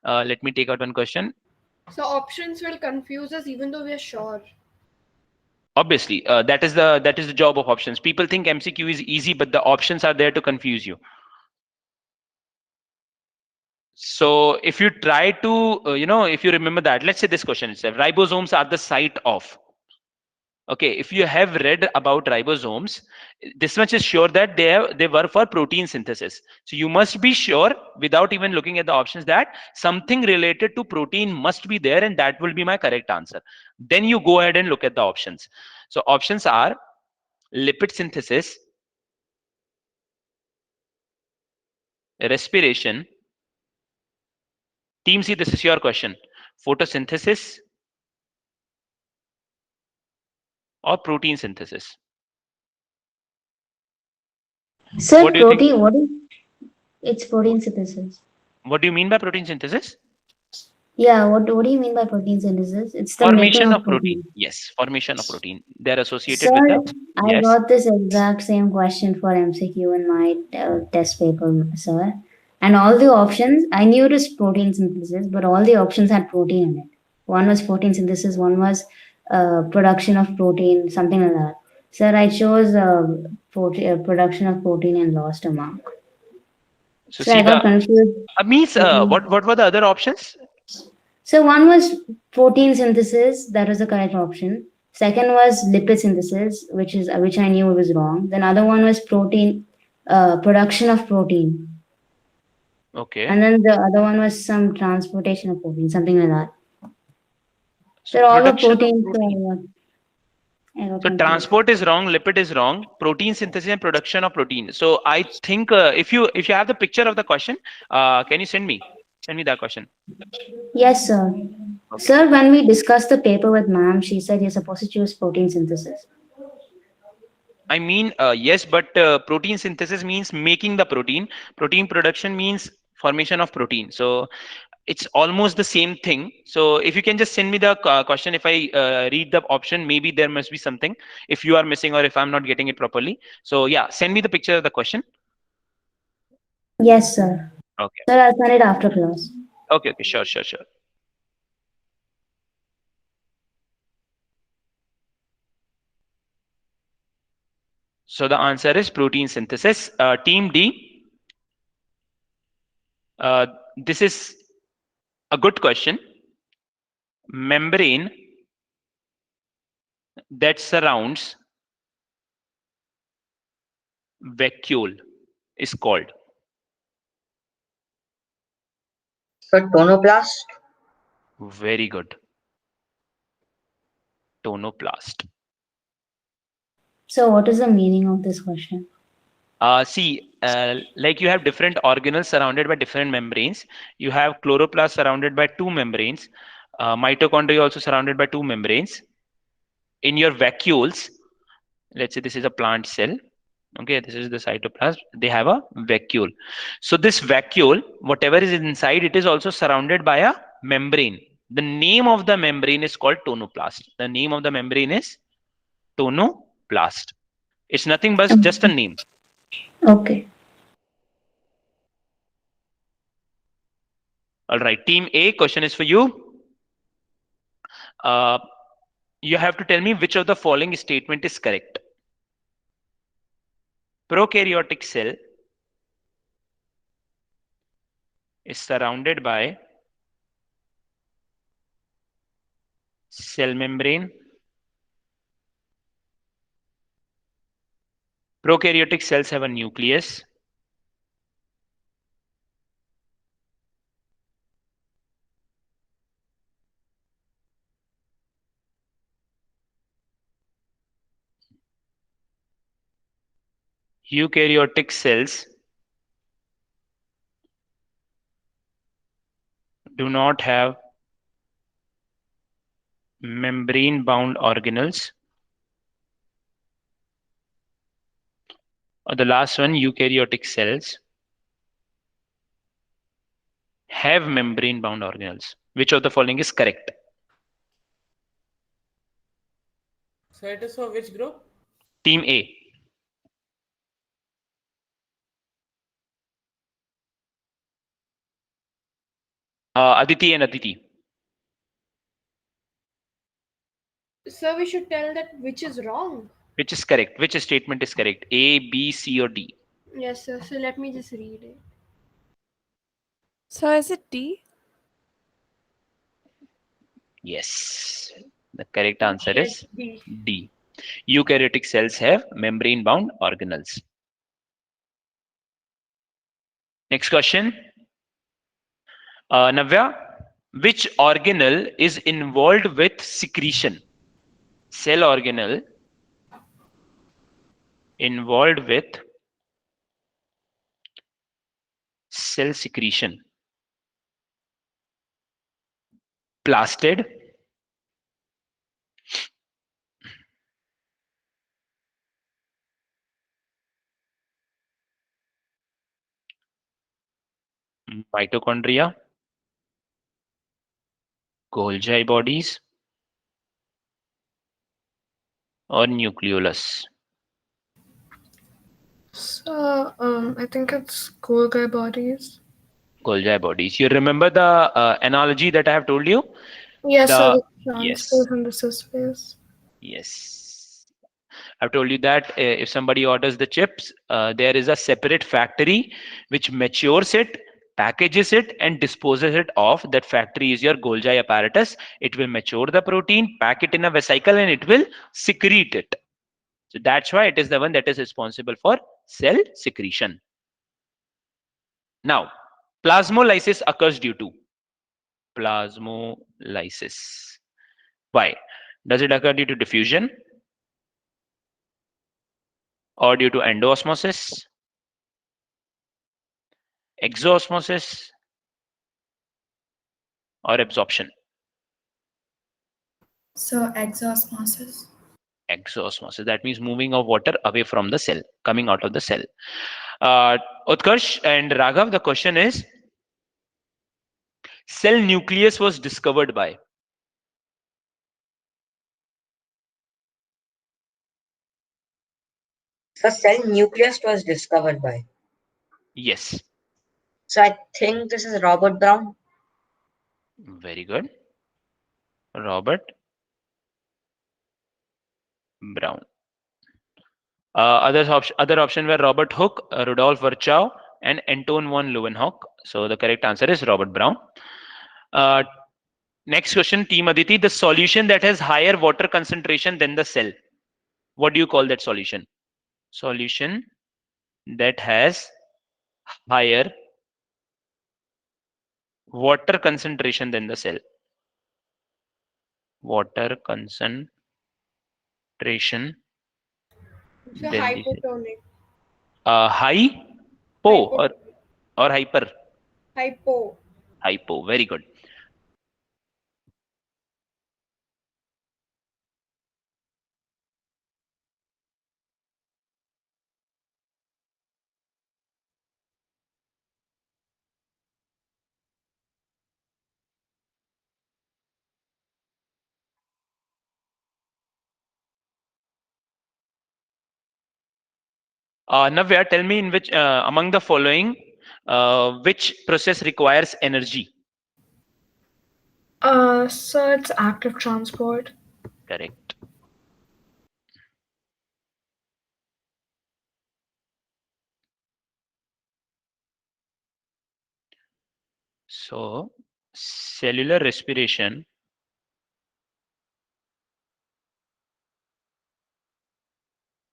Speaker 1: Let me take out one question.
Speaker 3: So options will confuse us even though we are sure.
Speaker 1: Obviously, that is the job of options. People think MCQ is easy, but the options are there to confuse you. So if you try to, if you remember that, let's say this question itself, ribosomes are the site of. Okay, if you have read about ribosomes, this much is sure that they were for protein synthesis. So you must be sure without even looking at the options that something related to protein must be there, and that will be my correct answer. Then you go ahead and look at the options. So options are lipid synthesis, respiration. Team C, this is your question. Photosynthesis or protein synthesis?
Speaker 9: Sir,
Speaker 1: What do you think?
Speaker 9: it's protein synthesis.
Speaker 1: What do you mean by protein synthesis?
Speaker 9: Yeah, what do you mean by protein synthesis? It's the
Speaker 1: Formation
Speaker 9: making
Speaker 1: of protein. Yes, formation of protein. They are associated
Speaker 9: Sir,
Speaker 1: with the.
Speaker 9: I
Speaker 1: Yes.
Speaker 9: got this exact same question for MCQ in my test paper, sir. And all the options, I knew it was protein synthesis, but all the options had protein in it. One was protein synthesis, one was production of protein, something like that. Sir, I chose production of protein and lost a mark.
Speaker 1: So
Speaker 9: I got confused.
Speaker 1: means what were the other options?
Speaker 9: So one was protein synthesis, that was the correct option. Second was lipid synthesis, which I knew was wrong. Then other one was protein production of protein,
Speaker 1: Okay.
Speaker 9: and then the other one was some transportation of protein, something like that.
Speaker 1: So
Speaker 9: So all the
Speaker 1: production of
Speaker 9: proteins.
Speaker 1: protein.
Speaker 9: I got
Speaker 1: So
Speaker 9: confused.
Speaker 1: transport is wrong, lipid is wrong, protein synthesis and production of protein. So I think if you have the picture of the question, can you send me that question?
Speaker 9: Yes, sir.
Speaker 1: Okay.
Speaker 9: Sir, when we discussed the paper with ma'am, she said you're supposed to choose protein synthesis.
Speaker 1: I mean, yes, but protein synthesis means making the protein. Protein production means formation of protein. So it's almost the same thing. So if you can just send me the question, if I read the option, maybe there must be something if you are missing or if I'm not getting it properly. So yeah, send me the picture of the question.
Speaker 9: Yes, sir.
Speaker 1: Okay.
Speaker 9: Sir, I'll send it after class.
Speaker 1: Okay. Sure. So the answer is protein synthesis. Team D, this is a good question. Membrane that surrounds vacuole is called.
Speaker 5: So tonoplast.
Speaker 1: Very good. Tonoplast.
Speaker 9: So what is the meaning of this question?
Speaker 1: See, like you have different organelles surrounded by different membranes. You have chloroplast surrounded by two membranes. Mitochondria also surrounded by two membranes. In your vacuoles, let's say this is a plant cell. Okay, this is the cytoplasm. They have a vacuole. So this vacuole, whatever is inside, it is also surrounded by a membrane. The name of the membrane is called tonoplast. The name of the membrane is tonoplast. It's nothing but just a name.
Speaker 9: Okay.
Speaker 1: All right, team A, question is for you. You have to tell me which of the following statement is correct. Prokaryotic cell is surrounded by cell membrane. Prokaryotic cells have a nucleus. Eukaryotic cells do not have membrane-bound organelles. Or the last one, eukaryotic cells have membrane-bound organelles. Which of the following is correct?
Speaker 6: So it is for which group?
Speaker 1: Team A. Aditi and Aditi.
Speaker 3: So we should tell that which is wrong.
Speaker 1: Which is correct? Which statement is correct? A, B, C, or D?
Speaker 3: Yes, sir. So let me just read it.
Speaker 10: So is it D?
Speaker 1: Yes. The correct answer is
Speaker 3: D.
Speaker 1: D. Eukaryotic cells have membrane-bound organelles. Next question. Navya, which organelle is involved with secretion? Cell organelle involved with cell secretion. Plastid, mitochondria, Golgi bodies, or nucleolus?
Speaker 2: So I think it's Golgi bodies.
Speaker 1: Golgi bodies. You remember the analogy that I have told you?
Speaker 2: Yes, sir.
Speaker 1: The
Speaker 2: The trans
Speaker 1: yes,
Speaker 2: space and the cis space.
Speaker 1: yes. I've told you that if somebody orders the chips, there is a separate factory which matures it, packages it and disposes it off. That factory is your Golgi apparatus. It will mature the protein, pack it in a vesicle, and it will secrete it. So that's why it is the one that is responsible for cell secretion. Now, plasmolysis occurs due to plasmolysis. Why? Does it occur due to diffusion or due to endoosmosis, exoosmosis, or absorption?
Speaker 4: So exosmosis.
Speaker 1: Exoosmosis. That means moving of water away from the cell, coming out of the cell. Utkarsh and Raghav, the question is, cell nucleus was discovered by?
Speaker 5: So cell nucleus was discovered by.
Speaker 1: Yes.
Speaker 5: So I think this is Robert Brown.
Speaker 1: Very good. Robert Brown. Other option were Robert Hooke, Rudolf Virchow, and Anton von Leeuwenhoek. So the correct answer is Robert Brown. Next question, Team Aditi. The solution that has higher water concentration than the cell. What do you call that solution? Solution that has higher water concentration than the cell. Water concentration
Speaker 3: So
Speaker 1: than the cell.
Speaker 3: hypotonic.
Speaker 1: Hypo or hyper?
Speaker 3: Hypo.
Speaker 1: Hypo. Very good. Navya, tell me in which among the following, which process requires energy?
Speaker 2: So it's active transport.
Speaker 1: Correct. So cellular respiration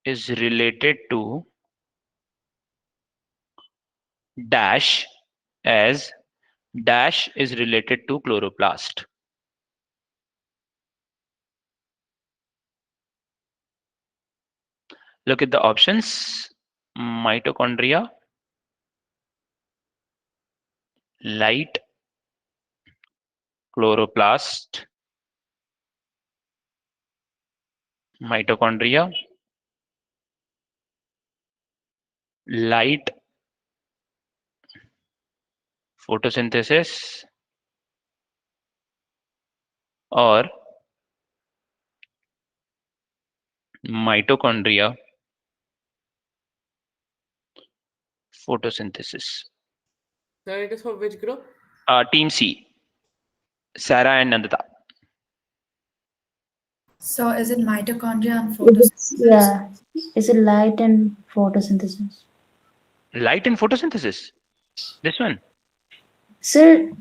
Speaker 1: is related to dash, as dash is related to chloroplast. Look at the options: mitochondria, light, chloroplast, mitochondria, light, photosynthesis, or mitochondria, photosynthesis.
Speaker 6: So it is for which group?
Speaker 1: Team C, Sarah and Nandita.
Speaker 4: So is it mitochondria and photosynthesis?
Speaker 9: Yeah. Is it light and photosynthesis?
Speaker 1: Light and photosynthesis. This one.
Speaker 9: Sir,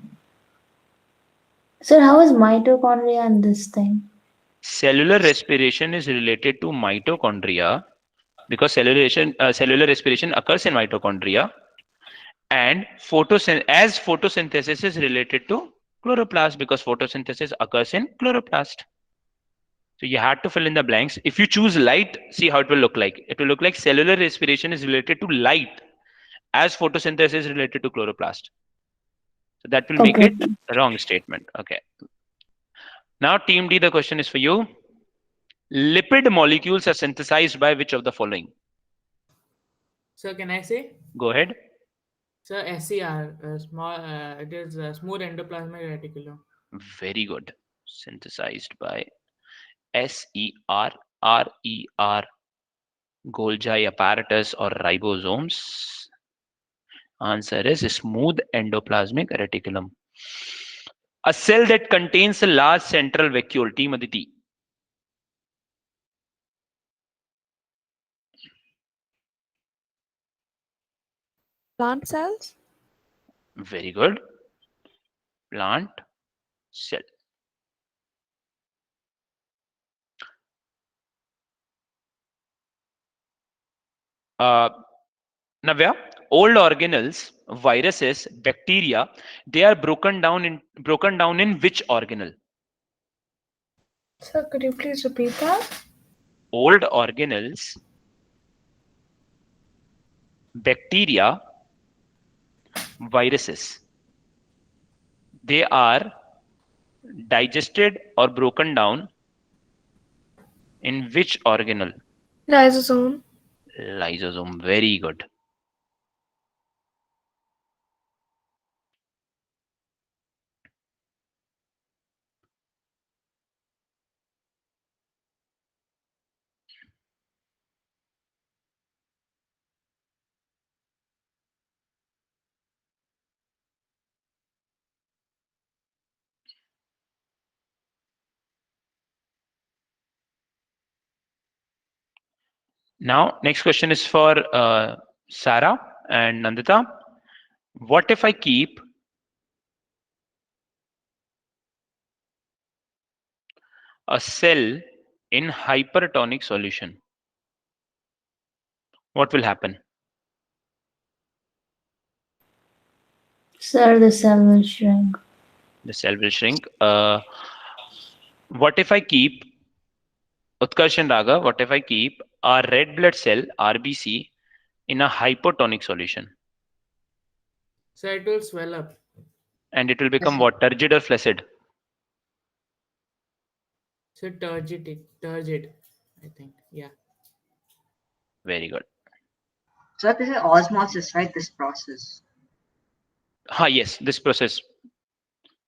Speaker 9: how is mitochondria and this thing?
Speaker 1: Cellular respiration is related to mitochondria because cellular respiration occurs in mitochondria, and photosynthesis is related to chloroplast because photosynthesis occurs in chloroplast. So you had to fill in the blanks. If you choose light, see how it will look like. It will look like cellular respiration is related to light as photosynthesis is related to chloroplast. So that will make it a wrong statement. Okay. Now Team D, the question is for you. Lipid molecules are synthesized by which of the following?
Speaker 6: So can I say?
Speaker 1: Go ahead.
Speaker 6: So SCR, it is smooth endoplasmic reticulum.
Speaker 1: Very good. Synthesized by SER, RER, Golgi apparatus or ribosomes. Answer is smooth endoplasmic reticulum. A cell that contains a large central vacuole. Team Aditi.
Speaker 10: Plant cells?
Speaker 1: Very good. Plant cell. Navya, old organelles, viruses, bacteria, they are broken down in which organelle?
Speaker 2: Sir, could you please repeat that?
Speaker 1: Old organelles, bacteria, viruses, they are digested or broken down in which organelle?
Speaker 2: Lysosome.
Speaker 1: Lysosome. Very good. Now, next question is for Sarah and Nandita. What if I keep a cell in hypertonic solution? What will happen?
Speaker 9: Sir, the cell will shrink.
Speaker 1: The cell will shrink. What if I keep, Utkarsh and Raga, what if I keep a red blood cell, RBC, in a hypotonic solution?
Speaker 6: So it will swell up.
Speaker 1: And it will become what? Turgid or flaccid?
Speaker 6: So turgid, I think. Yeah.
Speaker 1: Very good.
Speaker 5: So this is osmosis, right? This process.
Speaker 1: Yes, this process.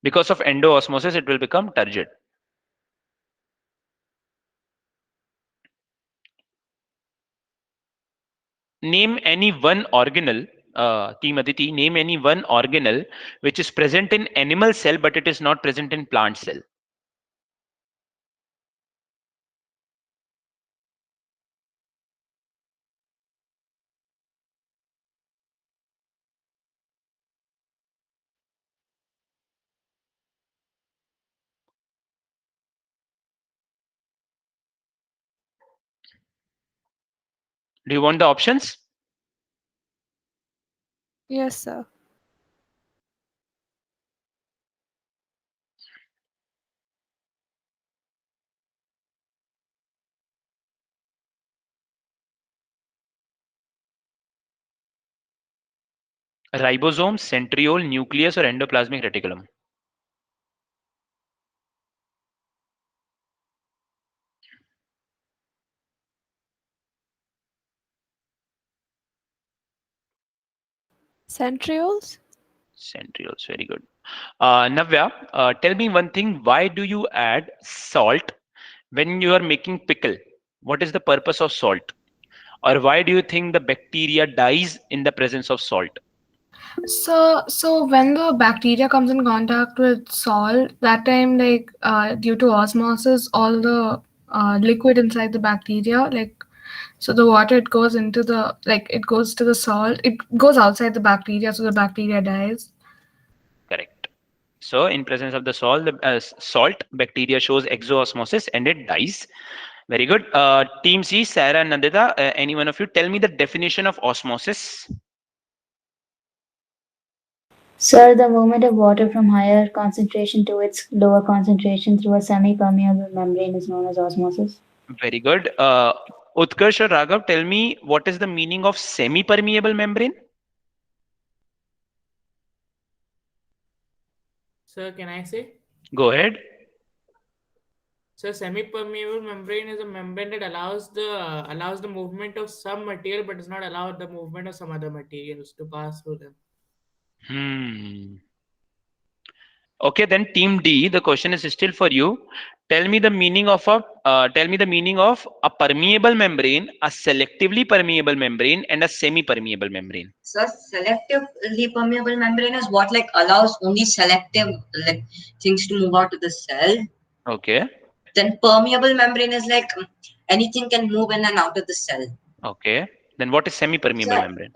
Speaker 1: Because of endoosmosis, it will become turgid. Name any one organelle, Team Aditi, name any one organelle which is present in animal cell but it is not present in plant cell. Do you want the options?
Speaker 10: Yes, sir.
Speaker 1: Ribosome, centriole, nucleus, or endoplasmic reticulum?
Speaker 10: Centrioles?
Speaker 1: Centrioles, very good. Navya, tell me one thing. Why do you add salt when you are making pickle? What is the purpose of salt? Or why do you think the bacteria dies in the presence of salt?
Speaker 2: So when the bacteria comes in contact with salt, that time, like due to osmosis, all the liquid inside the bacteria, like, so the water, it goes into the, like, it goes to the salt, it goes outside the bacteria, so the bacteria dies.
Speaker 1: Correct. So in presence of the salt, bacteria shows exoosmosis and it dies. Very good. Team C, Sarah and Nandita, any one of you, tell me the definition of osmosis.
Speaker 9: Sir, the movement of water from higher concentration to its lower concentration through a semi-permeable membrane is known as osmosis.
Speaker 1: Very good. Utkarsh or Raghav, tell me what is the meaning of semi-permeable membrane?
Speaker 6: Sir, can I say?
Speaker 1: Go ahead.
Speaker 6: So semi-permeable membrane is a membrane that allows the movement of some material but does not allow the movement of some other materials to pass through them.
Speaker 1: Okay, then Team D, the question is still for you. Tell me the meaning of a permeable membrane, a selectively permeable membrane, and a semi-permeable membrane.
Speaker 5: So selectively permeable membrane is what like allows only selective like things to move out of the cell.
Speaker 1: Okay.
Speaker 5: Then permeable membrane is like anything can move in and out of the cell.
Speaker 1: Okay. Then what is semi-permeable membrane?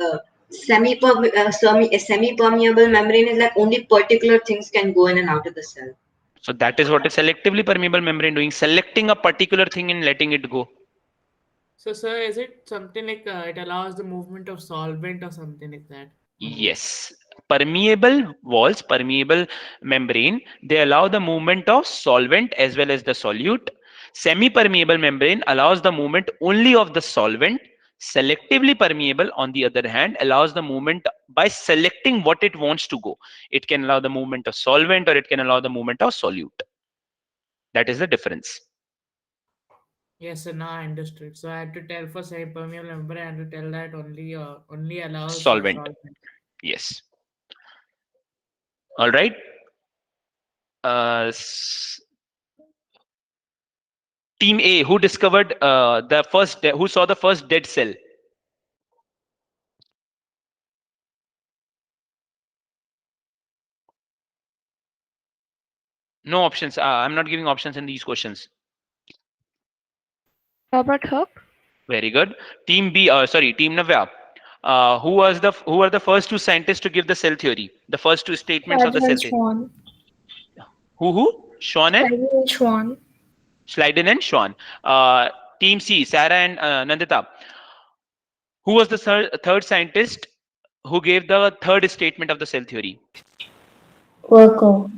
Speaker 5: Semi-permeable membrane is like only particular things can go in and out of the cell.
Speaker 1: So that is what is selectively permeable membrane doing, selecting a particular thing and letting it go.
Speaker 6: So, sir, is it something like it allows the movement of solvent or something like that?
Speaker 1: Yes. Permeable walls, permeable membrane, they allow the movement of solvent as well as the solute. Semi-permeable membrane allows the movement only of the solvent. Selectively permeable, on the other hand, allows the movement by selecting what it wants to go. It can allow the movement of solvent or it can allow the movement of solute. That is the difference.
Speaker 6: Yes, sir, now I understood. So I had to tell for semi-permeable membrane, I had to tell that only allows
Speaker 1: Solvent.
Speaker 6: solvent.
Speaker 1: Yes. All right. Team A, who discovered who saw the first dead cell? No options. I'm not giving options in these questions.
Speaker 10: Robert Hooke.
Speaker 1: Very good. Team B, Team Navya. Who are the first two scientists to give the cell theory? The first two statements of the cell theory.
Speaker 2: Schwann.
Speaker 1: Who? Schwann and
Speaker 2: Schwann.
Speaker 1: Schleiden and Schwann. Team C, Sarah and Nandita. Who was the third scientist who gave the third statement of the cell theory?
Speaker 9: Virchow.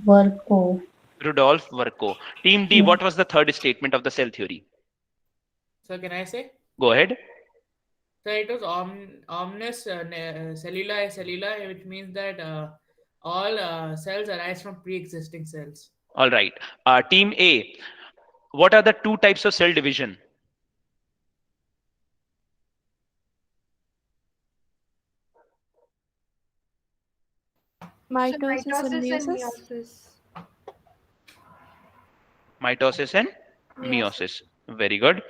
Speaker 1: Rudolf Virchow. Team D, what was the third statement of the cell theory?
Speaker 6: So can I say?
Speaker 1: Go ahead.
Speaker 6: So it was omnis cellula, which means that all cells arise from pre-existing cells.
Speaker 1: All right. Team A, what are the two types of cell division?
Speaker 10: Mitosis and meiosis.
Speaker 1: Mitosis and
Speaker 3: Yes.
Speaker 1: meiosis. Very good.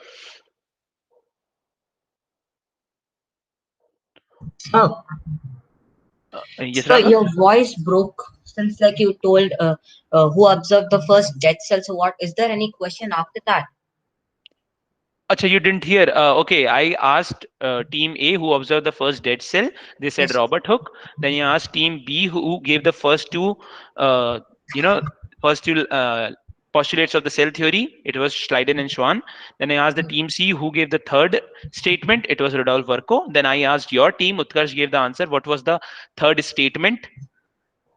Speaker 5: Oh,
Speaker 1: Yes,
Speaker 5: so
Speaker 1: Raghav?
Speaker 5: your voice broke since like you told who observed the first dead cell. So what is there any question after that?
Speaker 1: Acha, you didn't hear. Okay, I asked Team A who observed the first dead cell. They said
Speaker 5: Yes.
Speaker 1: Robert Hooke. Then you asked Team B who gave the first two, postulates of the cell theory. It was Schleiden and Schwann. Then I asked the Team C who gave the third statement. It was Rudolf Virchow. Then I asked your team. Utkarsh gave the answer. What was the third statement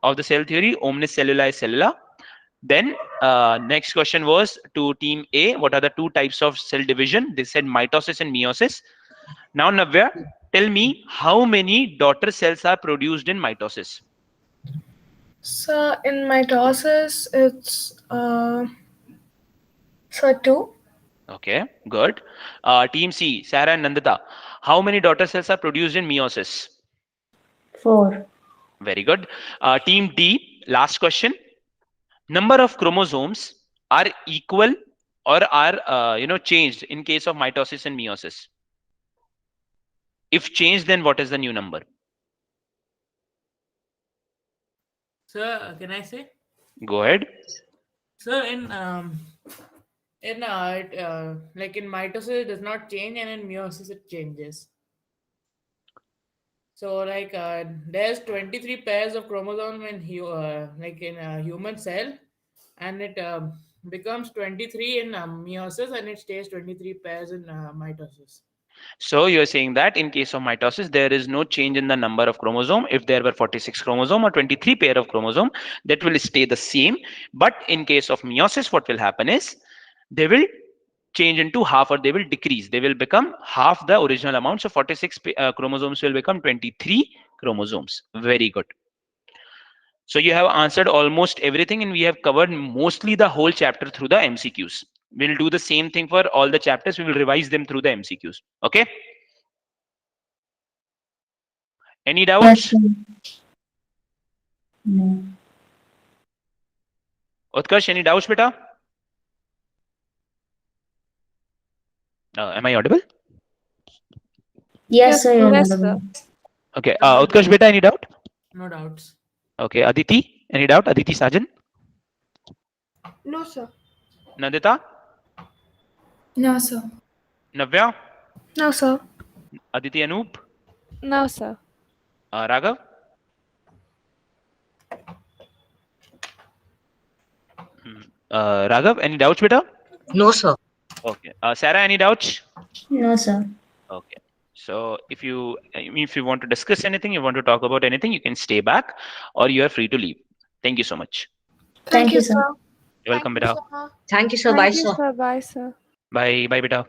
Speaker 1: of the cell theory? Omnis cellula cellula. Then next question was to Team A. What are the two types of cell division? They said mitosis and meiosis. Now, Navya, tell me how many daughter cells are produced in mitosis?
Speaker 2: So in mitosis, it's two.
Speaker 1: Okay, good. Team C, Sarah and Nandita. How many daughter cells are produced in meiosis?
Speaker 9: 4.
Speaker 1: Very good. Team D, last question. Number of chromosomes are equal or are changed in case of mitosis and meiosis? If changed, then what is the new number?
Speaker 6: Sir, can I say?
Speaker 1: Go ahead.
Speaker 6: So like in mitosis it does not change, and in meiosis it changes. So like there's 23 pairs of chromosome in a human cell, and it becomes 23 in meiosis, and it stays 23 pairs in mitosis.
Speaker 1: So you're saying that in case of mitosis, there is no change in the number of chromosome. If there were 46 chromosome or 23 pair of chromosome, that will stay the same. But in case of meiosis, what will happen is they will change into half, or they will decrease. They will become half the original amount. So 46 chromosomes will become 23 chromosomes. Very good. So you have answered almost everything, and we have covered mostly the whole chapter through the MCQs. We'll do the same thing for all the chapters. We will revise them through the MCQs. Okay? Any doubts?
Speaker 9: No.
Speaker 1: Utkarsh, any doubts, beta? Am I audible?
Speaker 9: Yes, sir. You're
Speaker 10: Yes,
Speaker 9: audible.
Speaker 1: Okay. Utkarsh, beta, any doubt?
Speaker 6: No doubts.
Speaker 1: Okay. Aditi, any doubt? Aditi Sajan?
Speaker 3: No, sir.
Speaker 1: Nandita?
Speaker 4: No, sir.
Speaker 1: Navya?
Speaker 2: No, sir.
Speaker 1: Aditi Anoop?
Speaker 10: No, sir.
Speaker 1: Raghav? Raghav, any doubts, beta?
Speaker 5: No, sir.
Speaker 1: Okay. Sarah, any doubts?
Speaker 9: No, sir.
Speaker 1: Okay. So if you want to discuss anything, you want to talk about anything, you can stay back, or you are free to leave. Thank you so much.
Speaker 9: Thank you, sir.
Speaker 1: You're welcome, beta.
Speaker 5: Thank you, sir. Bye,
Speaker 10: Thank you,
Speaker 5: sir.
Speaker 10: sir. Bye, sir.
Speaker 1: Bye, bye, beta.